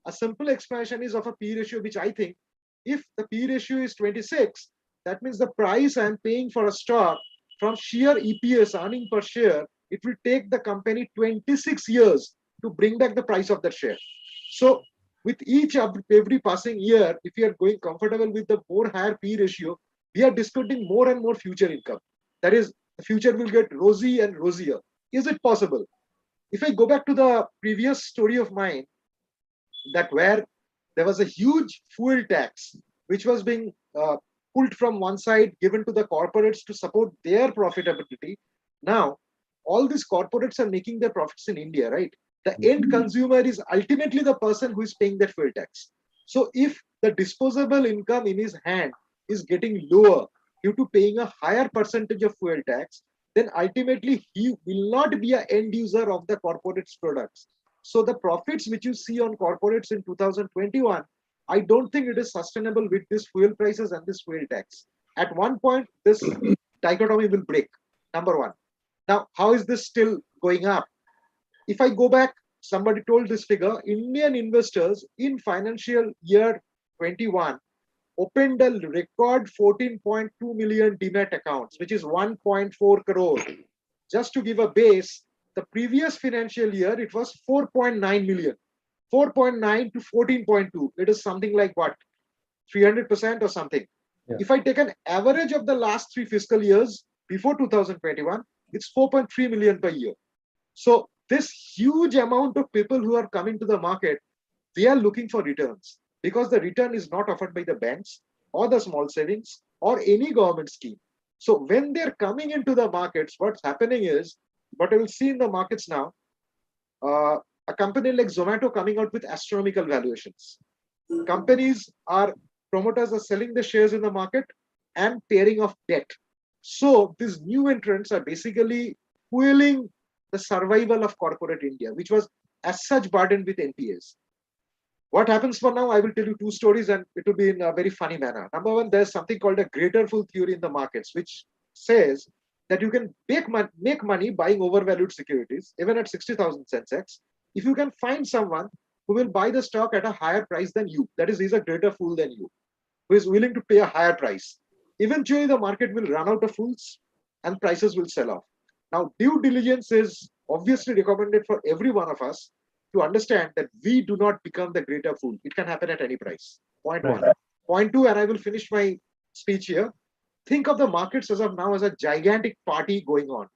A simple explanation is of a P ratio, which I think if the P ratio is 26, that means the price I'm paying for a stock from sheer EPS, earning per share, it will take the company 26 years to bring back the price of that share. So with each of every passing year, if you are going comfortable with the more higher P ratio, we are discounting more and more future income. That is, the future will get rosy and rosier. Is it possible? If I go back to the previous story of mine, that where there was a huge fuel tax which was being pulled from one side, given to the corporates to support their profitability. Now, all these corporates are making their profits in India, right? The end consumer is ultimately the person who is paying that fuel tax. So if the disposable income in his hand is getting lower due to paying a higher percentage of fuel tax, then ultimately he will not be an end user of the corporate's products. So the profits which you see on corporates in 2021, I don't think it is sustainable with these fuel prices and this fuel tax. At one point, this dichotomy will break, number one. Now, how is this still going up? If I go back, somebody told this figure, Indian investors in financial year 21 opened a record 14.2 million demat accounts, which is 1.4 crore. Just to give a base, the previous financial year, it was 4.9 million. 4.9 to 14.2. It is something like what? 300% or something. Yeah. If I take an average of the last 3 fiscal years before 2021, it's 4.3 million per year. So this huge amount of people who are coming to the market, they are looking for returns because the return is not offered by the banks or the small savings or any government scheme. So when they're coming into the markets, what's happening is, what I will see in the markets now, a company like Zomato coming out with astronomical valuations. Companies are, promoters are selling the shares in the market and pairing of debt. So these new entrants are basically fueling the survival of corporate India, which was as such burdened with NPAs. What happens for now, I will tell you 2 stories and it will be in a very funny manner. Number one, there's something called a greater fool theory in the markets, which says that you can make money buying overvalued securities, even at 60,000 Sensex, if you can find someone who will buy the stock at a higher price than you. That is, he's a greater fool than you, who is willing to pay a higher price. Eventually, the market will run out of fools and prices will sell off. Now, due diligence is obviously recommended for every one of us to understand that we do not become the greater fool. It can happen at any price. Point one. Point two, and I will finish my speech here. Think of the markets as of now as a gigantic party going on.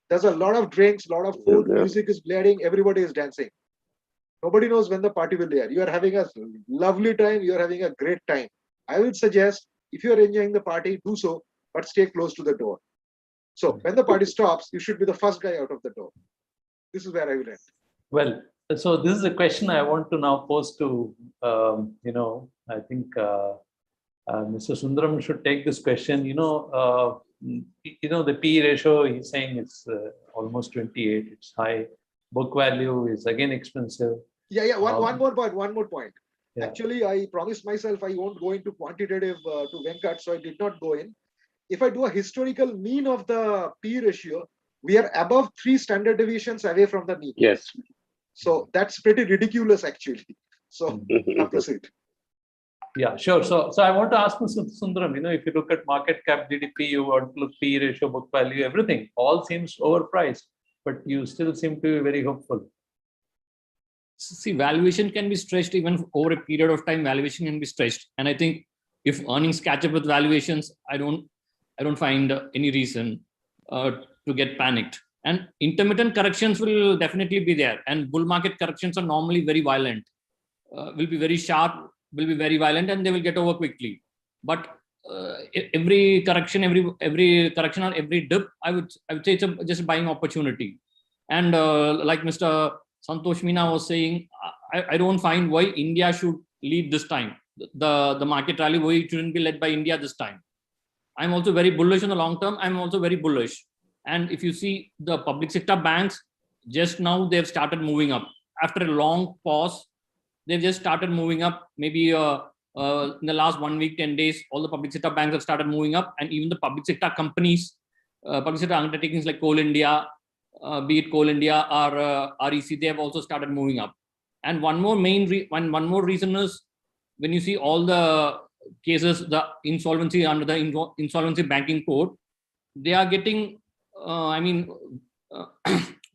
There's a lot of drinks, a lot of food, music is blaring, everybody is dancing. Nobody knows when the party will be. You are having a lovely time, you are having a great time. I will suggest, if you are enjoying the party, do so, but stay close to the door. So when the party stops, you should be the first guy out of the door. This is where I will end. Well, so this is a question I want to now pose to, I think Mr. Sundaram should take this question. The P ratio, he's saying it's almost 28. It's high. Book value is again expensive. Yeah. One more point. Yeah. Actually, I promised myself I won't go into quantitative to Venkat, so I did not go in. If I do a historical mean of the P ratio, we are above 3 standard deviations away from the mean. Yes. So that's pretty ridiculous, actually. So proceed. Yeah, sure. So I want to ask Mr. Sundaram, if you look at market cap, GDP, you want to look P ratio, book value, everything, all seems overpriced, but you still seem to be very hopeful. See, valuation can be stretched even over a period of time. Valuation can be stretched, and I think if earnings catch up with valuations, I don't find any reason to get panicked. And intermittent corrections will definitely be there, and bull market corrections are normally very violent, will be very sharp, will be very violent, and they will get over quickly. But every correction, every correction or every dip, I would say it's just a buying opportunity. And like Mr. Santosh Meena was saying, I don't find why India should lead this time. The market rally, why it shouldn't be led by India this time. I'm also very bullish in the long term. I'm also very bullish. And if you see the public sector banks, just now they've started moving up. After a long pause, they've just started moving up. Maybe in the last 1 week, 10 days, all the public sector banks have started moving up. And even the public sector companies, public sector undertakings like Coal India, be it Coal India or REC, they have also started moving up. And one more reason is when you see all the cases, the insolvency under the Insolvency Banking Code, they are getting,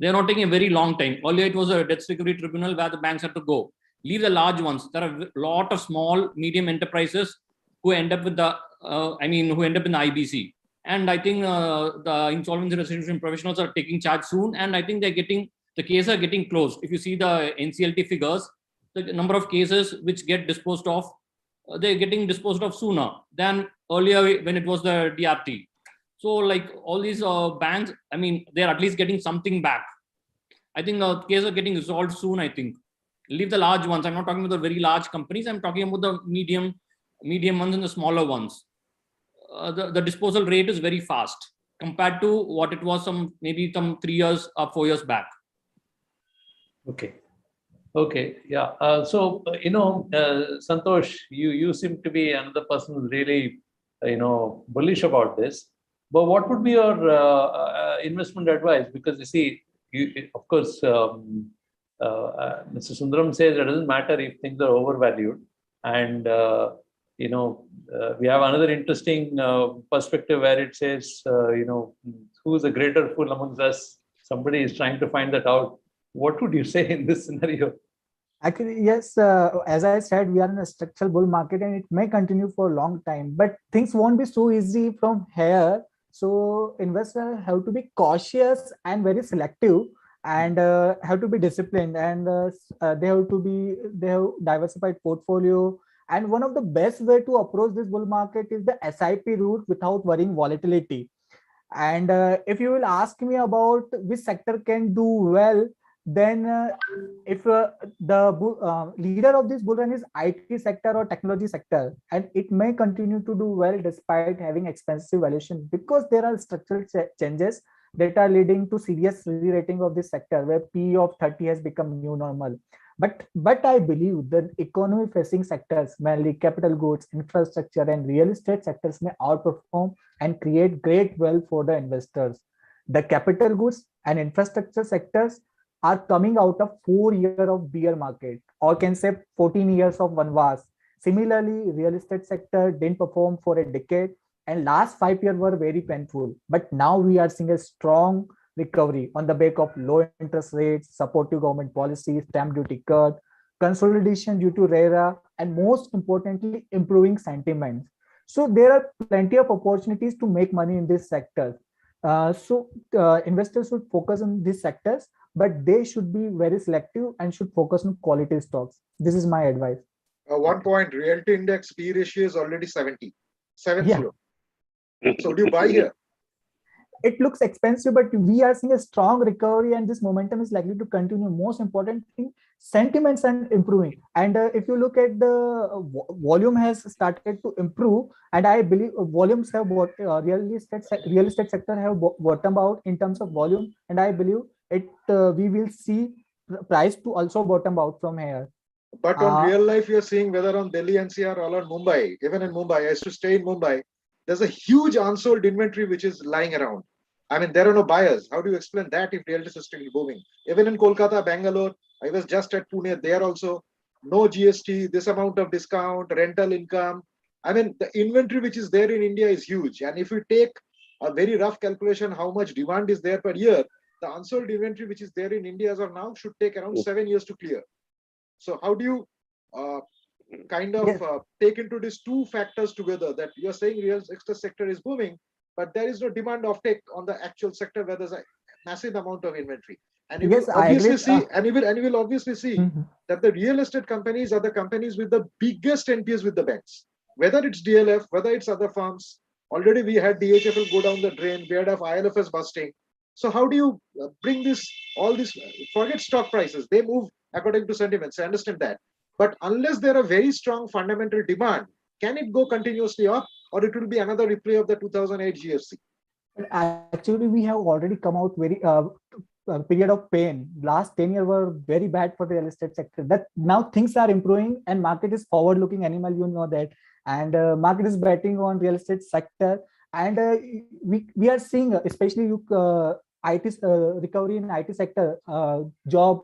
they're not taking a very long time. Earlier, it was a debt recovery tribunal where the banks had to go. Leave the large ones. There are a lot of small, medium enterprises who end up with who end up in the IBC. And I think the insolvency resolution professionals are taking charge soon. And I think the cases are getting closed. If you see the NCLT figures, the number of cases which get disposed of, they're getting disposed of sooner than earlier when it was the DRT. So like all these banks, they're at least getting something back. I think the cases are getting resolved soon, I think. Leave the large ones. I'm not talking about the very large companies. I'm talking about the medium ones and the smaller ones. The disposal rate is very fast compared to what it was maybe 3 years or 4 years back. Okay. Yeah. Santosh, you seem to be another person who's really, bullish about this. But what would be your investment advice? Because you see, of course, Mr. Sundaram says it doesn't matter if things are overvalued. And, we have another interesting perspective where it says, who's a greater fool amongst us? Somebody is trying to find that out. What would you say in this scenario? Actually, yes, as I said, we are in a structural bull market and it may continue for a long time, but things won't be so easy from here. So investors have to be cautious and very selective and have to be disciplined, and they have diversified portfolio. And one of the best way to approach this bull market is the SIP route without worrying volatility. And if you will ask me about which sector can do well, then if the leader of this bull run is IT sector or technology sector, and it may continue to do well despite having expensive valuation, because there are structural changes that are leading to serious re-rating of this sector where P of 30 has become new normal. But I believe that economy facing sectors, mainly capital goods, infrastructure and real estate sectors, may outperform and create great wealth for the investors. The capital goods and infrastructure sectors are coming out of 4 years of bear market, or can say 14 years of vanvas. Similarly, real estate sector didn't perform for a decade, and last 5 years were very painful. But now we are seeing a strong recovery on the back of low interest rates, supportive government policies, stamp duty cut, consolidation due to RERA, and most importantly, improving sentiments. So there are plenty of opportunities to make money in this sector. Investors should focus on these sectors, but they should be very selective and should focus on quality stocks. This is my advice. One point, Realty Index P ratio is already 70. 70. Yeah. So do you buy here? it looks expensive, but we are seeing a strong recovery, and this momentum is likely to continue. Most important thing, sentiments and improving. And if you look at the volume has started to improve, and I believe volumes have real estate sector have bottomed out in terms of volume, and I believe it we will see price to also bottom out from here. But on real life, you're seeing whether on Delhi NCR or on Mumbai, even in Mumbai, I used to stay in Mumbai, there's a huge unsold inventory which is lying around. I mean, there are no buyers. How do you explain that if real estate is still booming? Even in Kolkata, Bangalore, I was just at Pune, there also, no GST, this amount of discount, rental income. I mean, the inventory which is there in India is huge. And if you take a very rough calculation, how much demand is there per year, the unsold inventory which is there in India as of now should take around 7 years to clear. So how do you kind of take into these two factors together, that you're saying real estate sector is booming, but there is no demand offtake on the actual sector where there's a massive amount of inventory. And you Yes, will I agree. obviously see, and you will obviously see Mhm. that the real estate companies are the companies with the biggest NPAs with the banks, whether it's DLF, whether it's other firms. Already we had DHFL go down the drain, we had ILFS busting. So how do you bring this, all this, forget stock prices, they move according to sentiments, I understand that. But unless there are very strong fundamental demand, can it go continuously up, or it will be another replay of the 2008 GFC? Actually, we have already come out very period of pain. Last 10 years were very bad for the real estate sector. That now things are improving, and market is forward-looking animal. You know that, and market is betting on real estate sector, and we are seeing, especially IT recovery in IT sector, job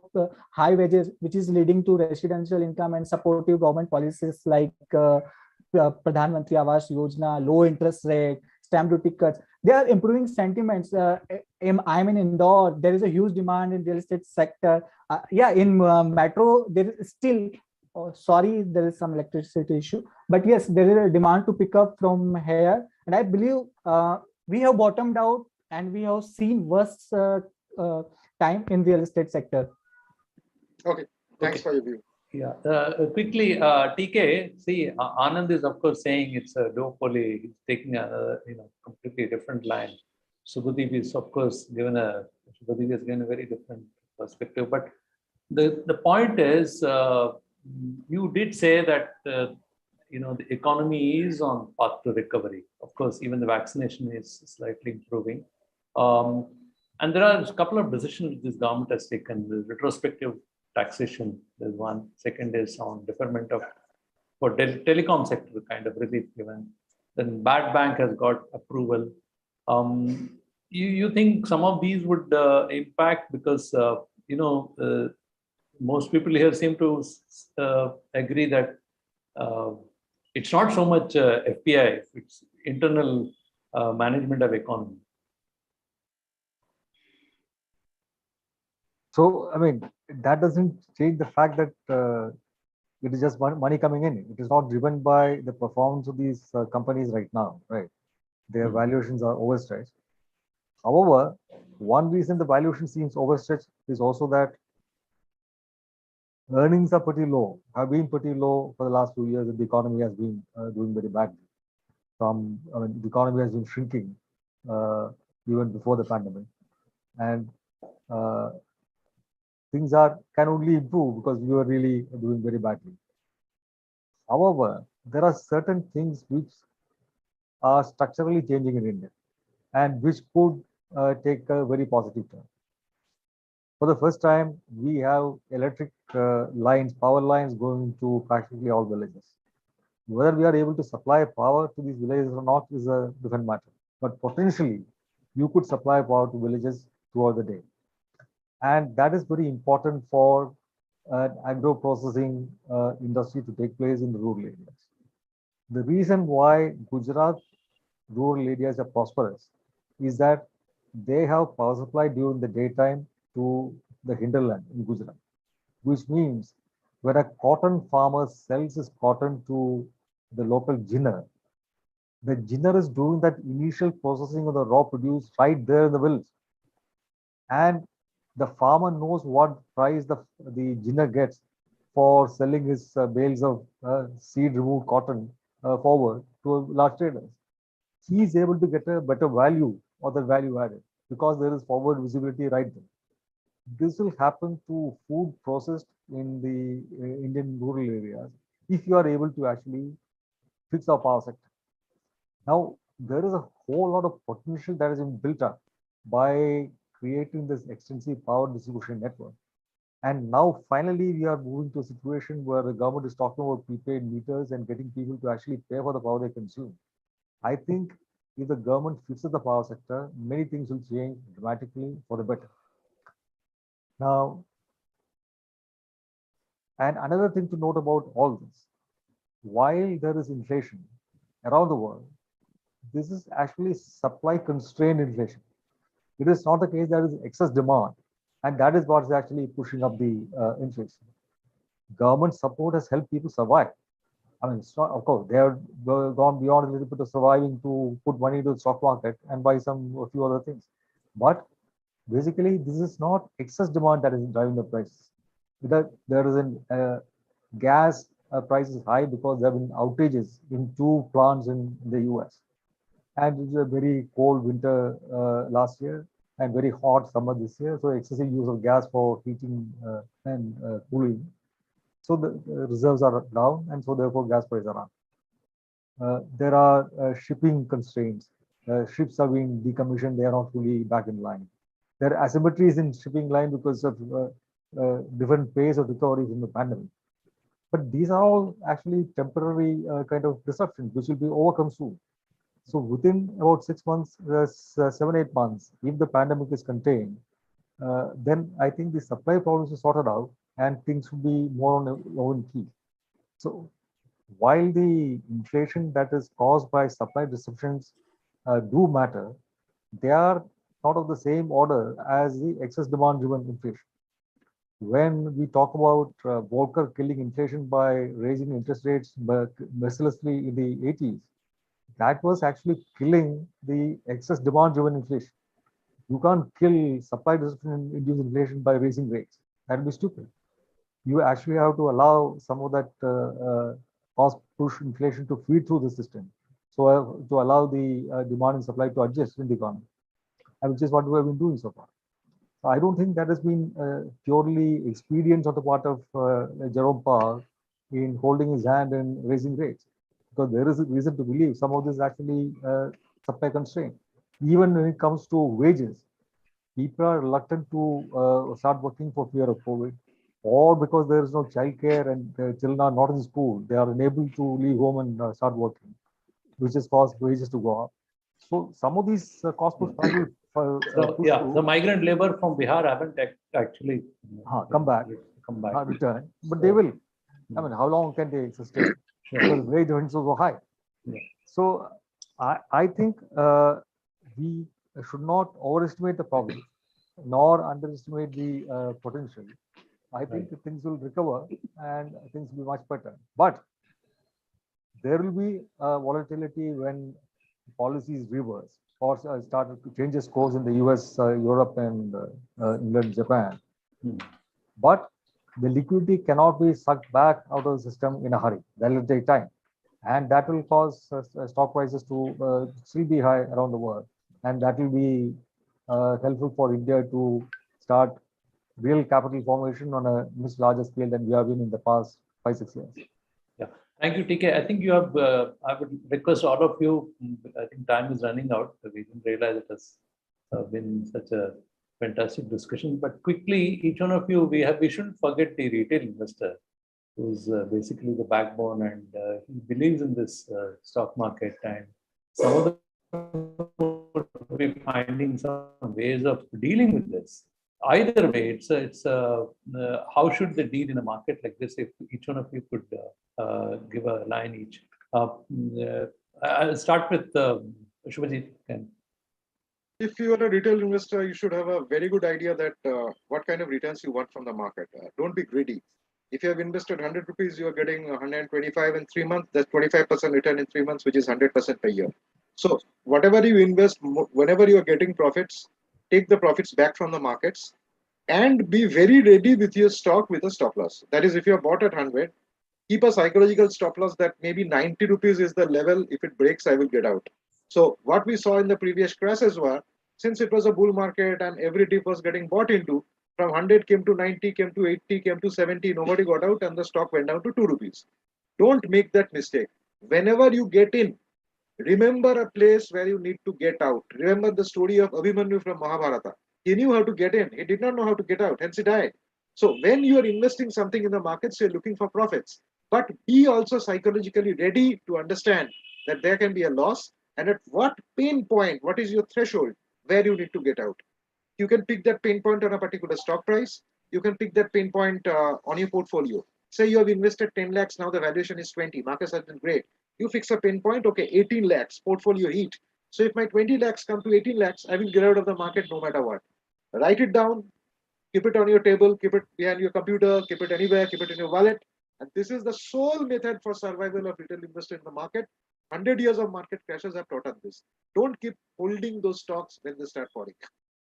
high wages, which is leading to residential income and supportive government policies like Pradhan Mantri Awas Yojana, low interest rate, stamp duty cuts. They are improving sentiments. I'm in Indore. There is a huge demand in real estate sector. Yeah, in metro there is still. Oh, sorry, there is some electricity issue, but yes, there is a demand to pick up from here, and I believe we have bottomed out, and we have seen worse time in real estate sector. Okay, thanks for your view. Yeah, quickly, TK, see, Anand is of course saying it's a duopoly. He's taking a completely different line. Subhadeep is of course given a very different perspective. But the point is, you did say that the economy is on path to recovery. Of course, even the vaccination is slightly improving. And there are a couple of decisions this government has taken. The retrospective taxation is one. Second is on deferment of for telecom sector kind of relief given. Then Bad Bank has got approval. You think some of these would impact because most people here seem to agree that it's not so much FPI, it's internal management of economy. So, I mean, that doesn't change the fact that it is just money coming in. It is not driven by the performance of these companies right now, right? Their valuations are overstretched. However, one reason the valuation seems overstretched is also that earnings are pretty low, have been pretty low for the last few years, and the economy has been doing very badly. The economy has been shrinking even before the pandemic, and things can only improve because we were really doing very badly. However, there are certain things which are structurally changing in India and which could take a very positive turn. For the first time, we have electric lines, power lines going to practically all villages. Whether we are able to supply power to these villages or not is a different matter. But potentially, you could supply power to villages throughout the day. And that is very important for agro-processing industry to take place in the rural areas. The reason why Gujarat rural areas are prosperous is that they have power supply during the daytime to the hinterland in Gujarat, which means when a cotton farmer sells his cotton to the local ginner, the ginner is doing that initial processing of the raw produce right there in the village. And the farmer knows what price the ginner gets for selling his bales of seed removed cotton forward to large traders. He is able to get a better value or the value added because there is forward visibility right there. This will happen to food processed in the Indian rural areas if you are able to actually fix our power sector. Now, there is a whole lot of potential that has been built up by creating this extensive power distribution network. And now, finally, we are moving to a situation where the government is talking about prepaid meters and getting people to actually pay for the power they consume. I think if the government fixes the power sector, many things will change dramatically for the better. Now, and another thing to note about all this, while there is inflation around the world, this is actually supply constrained inflation. It is not the case that is excess demand, and that is what is actually pushing up the inflation. Government support has helped people survive. I mean, it's not, of course, they have gone beyond a little bit of surviving to put money into the stock market and buy a few other things. But basically, this is not excess demand that is driving the prices. There is a gas price is high because there have been outages in 2 plants in the US. And it was a very cold winter last year and very hot summer this year. So excessive use of gas for heating and cooling. So the reserves are down, and so therefore gas prices are up. There are shipping constraints. Ships are being decommissioned; they are not fully back in line. There are asymmetries in shipping line because of different pace of recovery from the pandemic. But these are all actually temporary kind of disruptions, which will be overcome soon. So within about 6 months, 7, 8 months, if the pandemic is contained, then I think the supply problems are sorted out and things will be more on their own key. So while the inflation that is caused by supply disruptions do matter, they are not of the same order as the excess demand driven inflation. When we talk about Volcker killing inflation by raising interest rates mercilessly in the 80s, that was actually killing the excess demand driven inflation. You can't kill supply disruption induced inflation by raising rates. That would be stupid. You actually have to allow some of that cost push inflation to feed through the system. So to allow the demand and supply to adjust in the economy, which is what we have been doing so far. So I don't think that has been purely experience on the part of Jerome Powell in holding his hand and raising rates, because there is a reason to believe some of this is actually supply constraint. Even when it comes to wages, people are reluctant to start working for fear of COVID, or because there is no childcare and children are not in school, they are unable to leave home and start working, which has caused wages to go up. So some of these cost push the migrant labor from Bihar haven't actually come back, return, but they will. I mean, how long can they sustain? Because wage differences were high. Yeah. So I think we should not overestimate the problem, nor underestimate the potential. I think things will recover and things will be much better. But there will be volatility when policies reverse or start to change course in the US, Europe, and England, Japan. But the liquidity cannot be sucked back out of the system in a hurry. That will take time. And that will cause stock prices to still be high around the world. And that will be helpful for India to start real capital formation on a much larger scale than we have been in the past 5-6 years. Yeah, thank you, TK. I think you have, I would request all of you, I think time is running out. We didn't realize it has been such a fantastic discussion, but quickly, each one of you, we shouldn't forget the retail investor, who's basically the backbone, and he believes in this stock market, and some of them would be finding some ways of dealing with this. Either way, it's how should they deal in a market like this? If each one of you could give a line each. I'll start with Shubhajit. If you are a retail investor, you should have a very good idea that what kind of returns you want from the market. Don't be greedy. If you have invested 100 rupees, you are getting 125 in 3 months. That's 25% return in 3 months, which is 100% per year. So whatever you invest, whenever you are getting profits, take the profits back from the markets and be very ready with your stock with a stop loss. That is, if you are bought at 100, keep a psychological stop loss that maybe 90 rupees is the level. If it breaks, I will get out. So what we saw in the previous crashes were, since it was a bull market and every dip was getting bought into, from 100 came to 90, came to 80, came to 70, nobody got out and the stock went down to 2 rupees. Don't make that mistake. Whenever you get in, remember a place where you need to get out. Remember the story of Abhimanyu from Mahabharata. He knew how to get in. He did not know how to get out, hence he died. So when you are investing something in the markets, you're looking for profits. But be also psychologically ready to understand that there can be a loss and at what pain point, what is your threshold where you need to get out. You can pick that pain point on a particular stock price. You can pick that pain point on your portfolio. Say you have invested 10 lakhs, now the valuation is 20. Markets have been great. You fix a pain point, okay, 18 lakhs, portfolio heat. So if my 20 lakhs come to 18 lakhs, I will get out of the market no matter what. Write it down, keep it on your table, keep it behind your computer, keep it anywhere, keep it in your wallet. And this is the sole method for survival of retail investor in the market. 100 years of market crashes have taught us this. Don't keep holding those stocks when they start falling.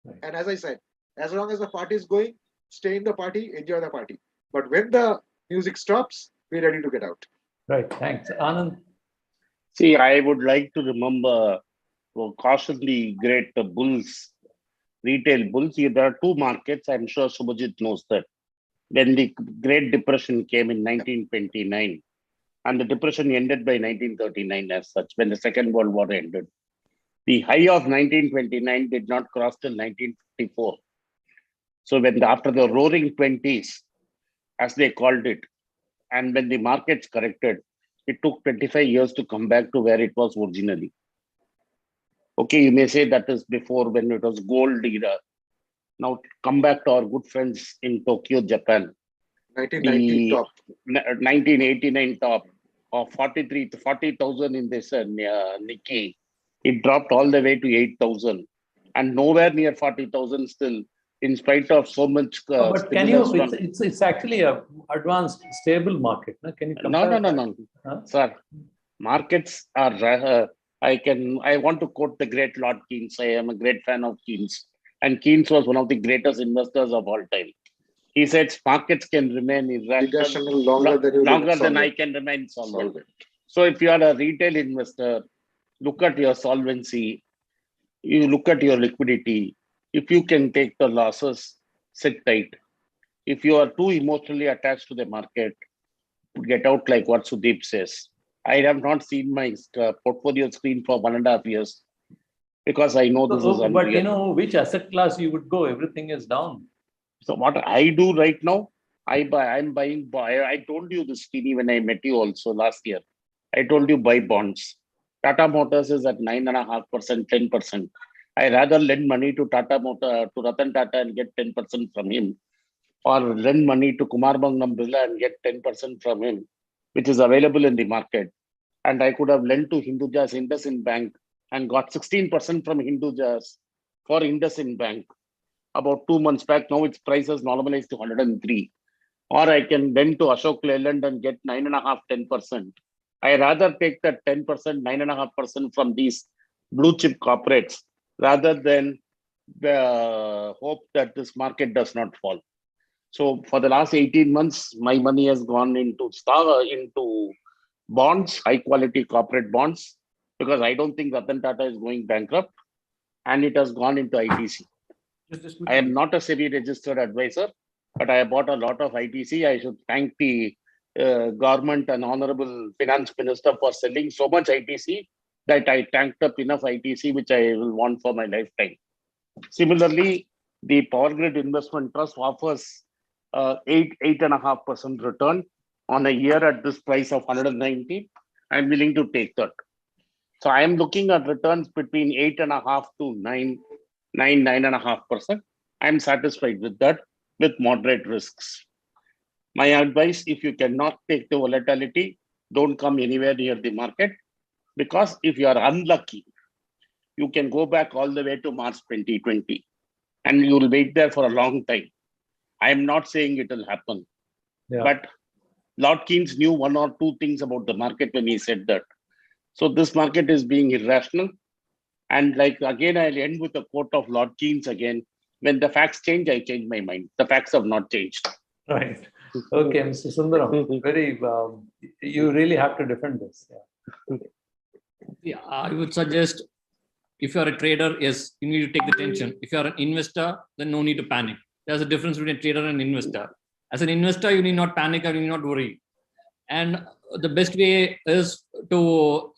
Right. And as I said, as long as the party is going, stay in the party, enjoy the party. But when the music stops, be ready to get out. Right. Thanks. Anand? See, I would like to remember, caution the great bulls, retail bulls. There are two markets. I'm sure Subhajit knows that. When the Great Depression came in 1929, and the depression ended by 1939 as such, when the Second World War ended. The high of 1929 did not cross till 1954. So after the roaring 20s, as they called it, and when the markets corrected, it took 25 years to come back to where it was originally. Okay, you may say that is before when it was gold era. Now come back to our good friends in Tokyo, Japan. 1990 top. 1989 top of 40,000 in this Nikkei. It dropped all the way to 8,000 and nowhere near 40,000 still, in spite of so much. But can you? It's actually a advanced, stable market. No? Can you compare? No. Huh? Sir, markets are. I want to quote the great Lord Keynes. I am a great fan of Keynes, and Keynes was one of the greatest investors of all time. He said markets can remain irrational longer than I can remain solvent. So if you are a retail investor, look at your solvency, you look at your liquidity. If you can take the losses, sit tight. If you are too emotionally attached to the market, get out like what Sudeep says. I have not seen my portfolio screen for 1.5 years because I know this is unreal. But you know which asset class you would go, everything is down. So what I do right now, I'm buying. I told you this, Srini, when I met you also last year. I told you buy bonds. Tata Motors is at 9.5%, 10%. I rather lend money to Ratan Tata and get 10% from him, or lend money to Kumar Mangalam Birla and get 10% from him, which is available in the market. And I could have lent to Hinduja's IndusInd Bank and got 16% from Hinduja's for IndusInd Bank. About 2 months back, now its price has normalized to 103. Or I can lend to Ashok Leyland and get 9.5%, 10%. I rather take that 10%, 9.5% from these blue chip corporates rather than hope that this market does not fall. So for the last 18 months, my money has gone into bonds, high quality corporate bonds, because I don't think Ratan Tata is going bankrupt, and it has gone into ITC. I am not a SEBI registered advisor, but I have bought a lot of ITC. I should thank the government and Honorable Finance Minister for selling so much ITC that I tanked up enough ITC, which I will want for my lifetime. Similarly, the Power Grid Investment Trust offers 8.5% return on a year at this price of 190. I'm willing to take that. So I am looking at returns between 8.5 to 9.5%. I'm satisfied with that, with moderate risks. My advice, if you cannot take the volatility, don't come anywhere near the market, because if you are unlucky, you can go back all the way to March 2020 and you will wait there for a long time. I am not saying it will happen, but Lord Keynes knew 1 or 2 things about the market when he said that. So this market is being irrational. And like, again, I'll end with a quote of Lord Keynes again. When the facts change, I change my mind. The facts have not changed. Right. Okay, Mr. Sundaram, very, you really have to defend this. Yeah, I would suggest If you're a trader, yes, you need to take the tension. If you're an investor, then no need to panic. There's a difference between a trader and an investor. As an investor, you need not panic and you need not worry. And the best way is to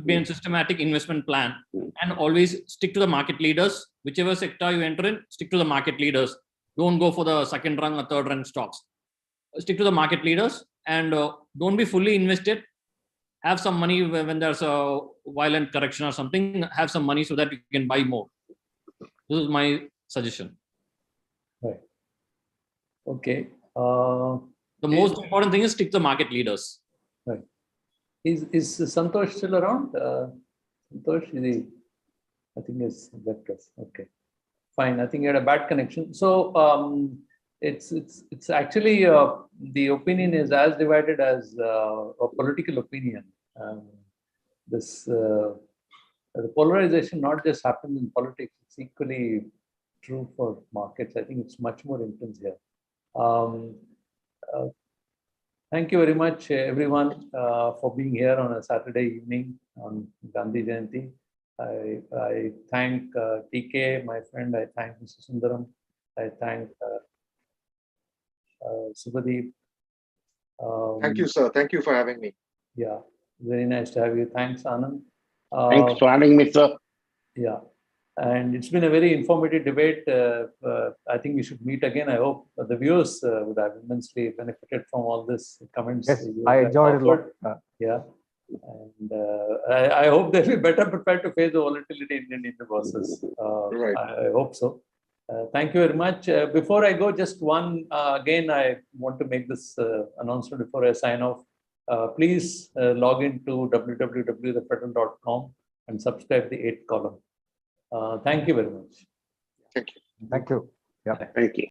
be a systematic investment plan and always stick to the market leaders. Whichever sector you enter in, stick to the market leaders. Don't go for the second rung or third rung stocks. Stick to the market leaders and don't be fully invested. Have some money when there's a violent correction or something. Have some money so that you can buy more. This is my suggestion. Right. Okay. The most important thing is stick to the market leaders. Right. Is Santosh still around? Santosh, I think is left us. Okay. Fine. I think you had a bad connection. So it's actually the opinion is as divided as a political opinion. The polarization not just happens in politics; it's equally true for markets. I think it's much more intense here. Thank you very much, everyone, for being here on a Saturday evening on Gandhi Jayanti. I thank TK, my friend. I thank Mr. Sundaram. I thank Subhadeep. Thank you, sir. Thank you for having me. Yeah, very nice to have you. Thanks, Anand. Thanks for having me, sir. Yeah, and it's been a very informative debate. I think we should meet again. I hope the viewers would have immensely benefited from all this comments. Yes, I enjoyed it a lot. Yeah, and I hope they'll be better prepared to face the volatility in the process. Right. I hope so. Thank you very much. Before I go, just one again, I want to make this announcement before I sign off. Please log into www.thefederal.com and subscribe the 8th column. Thank you very much. Thank you. Thank you. Yeah. Thank you.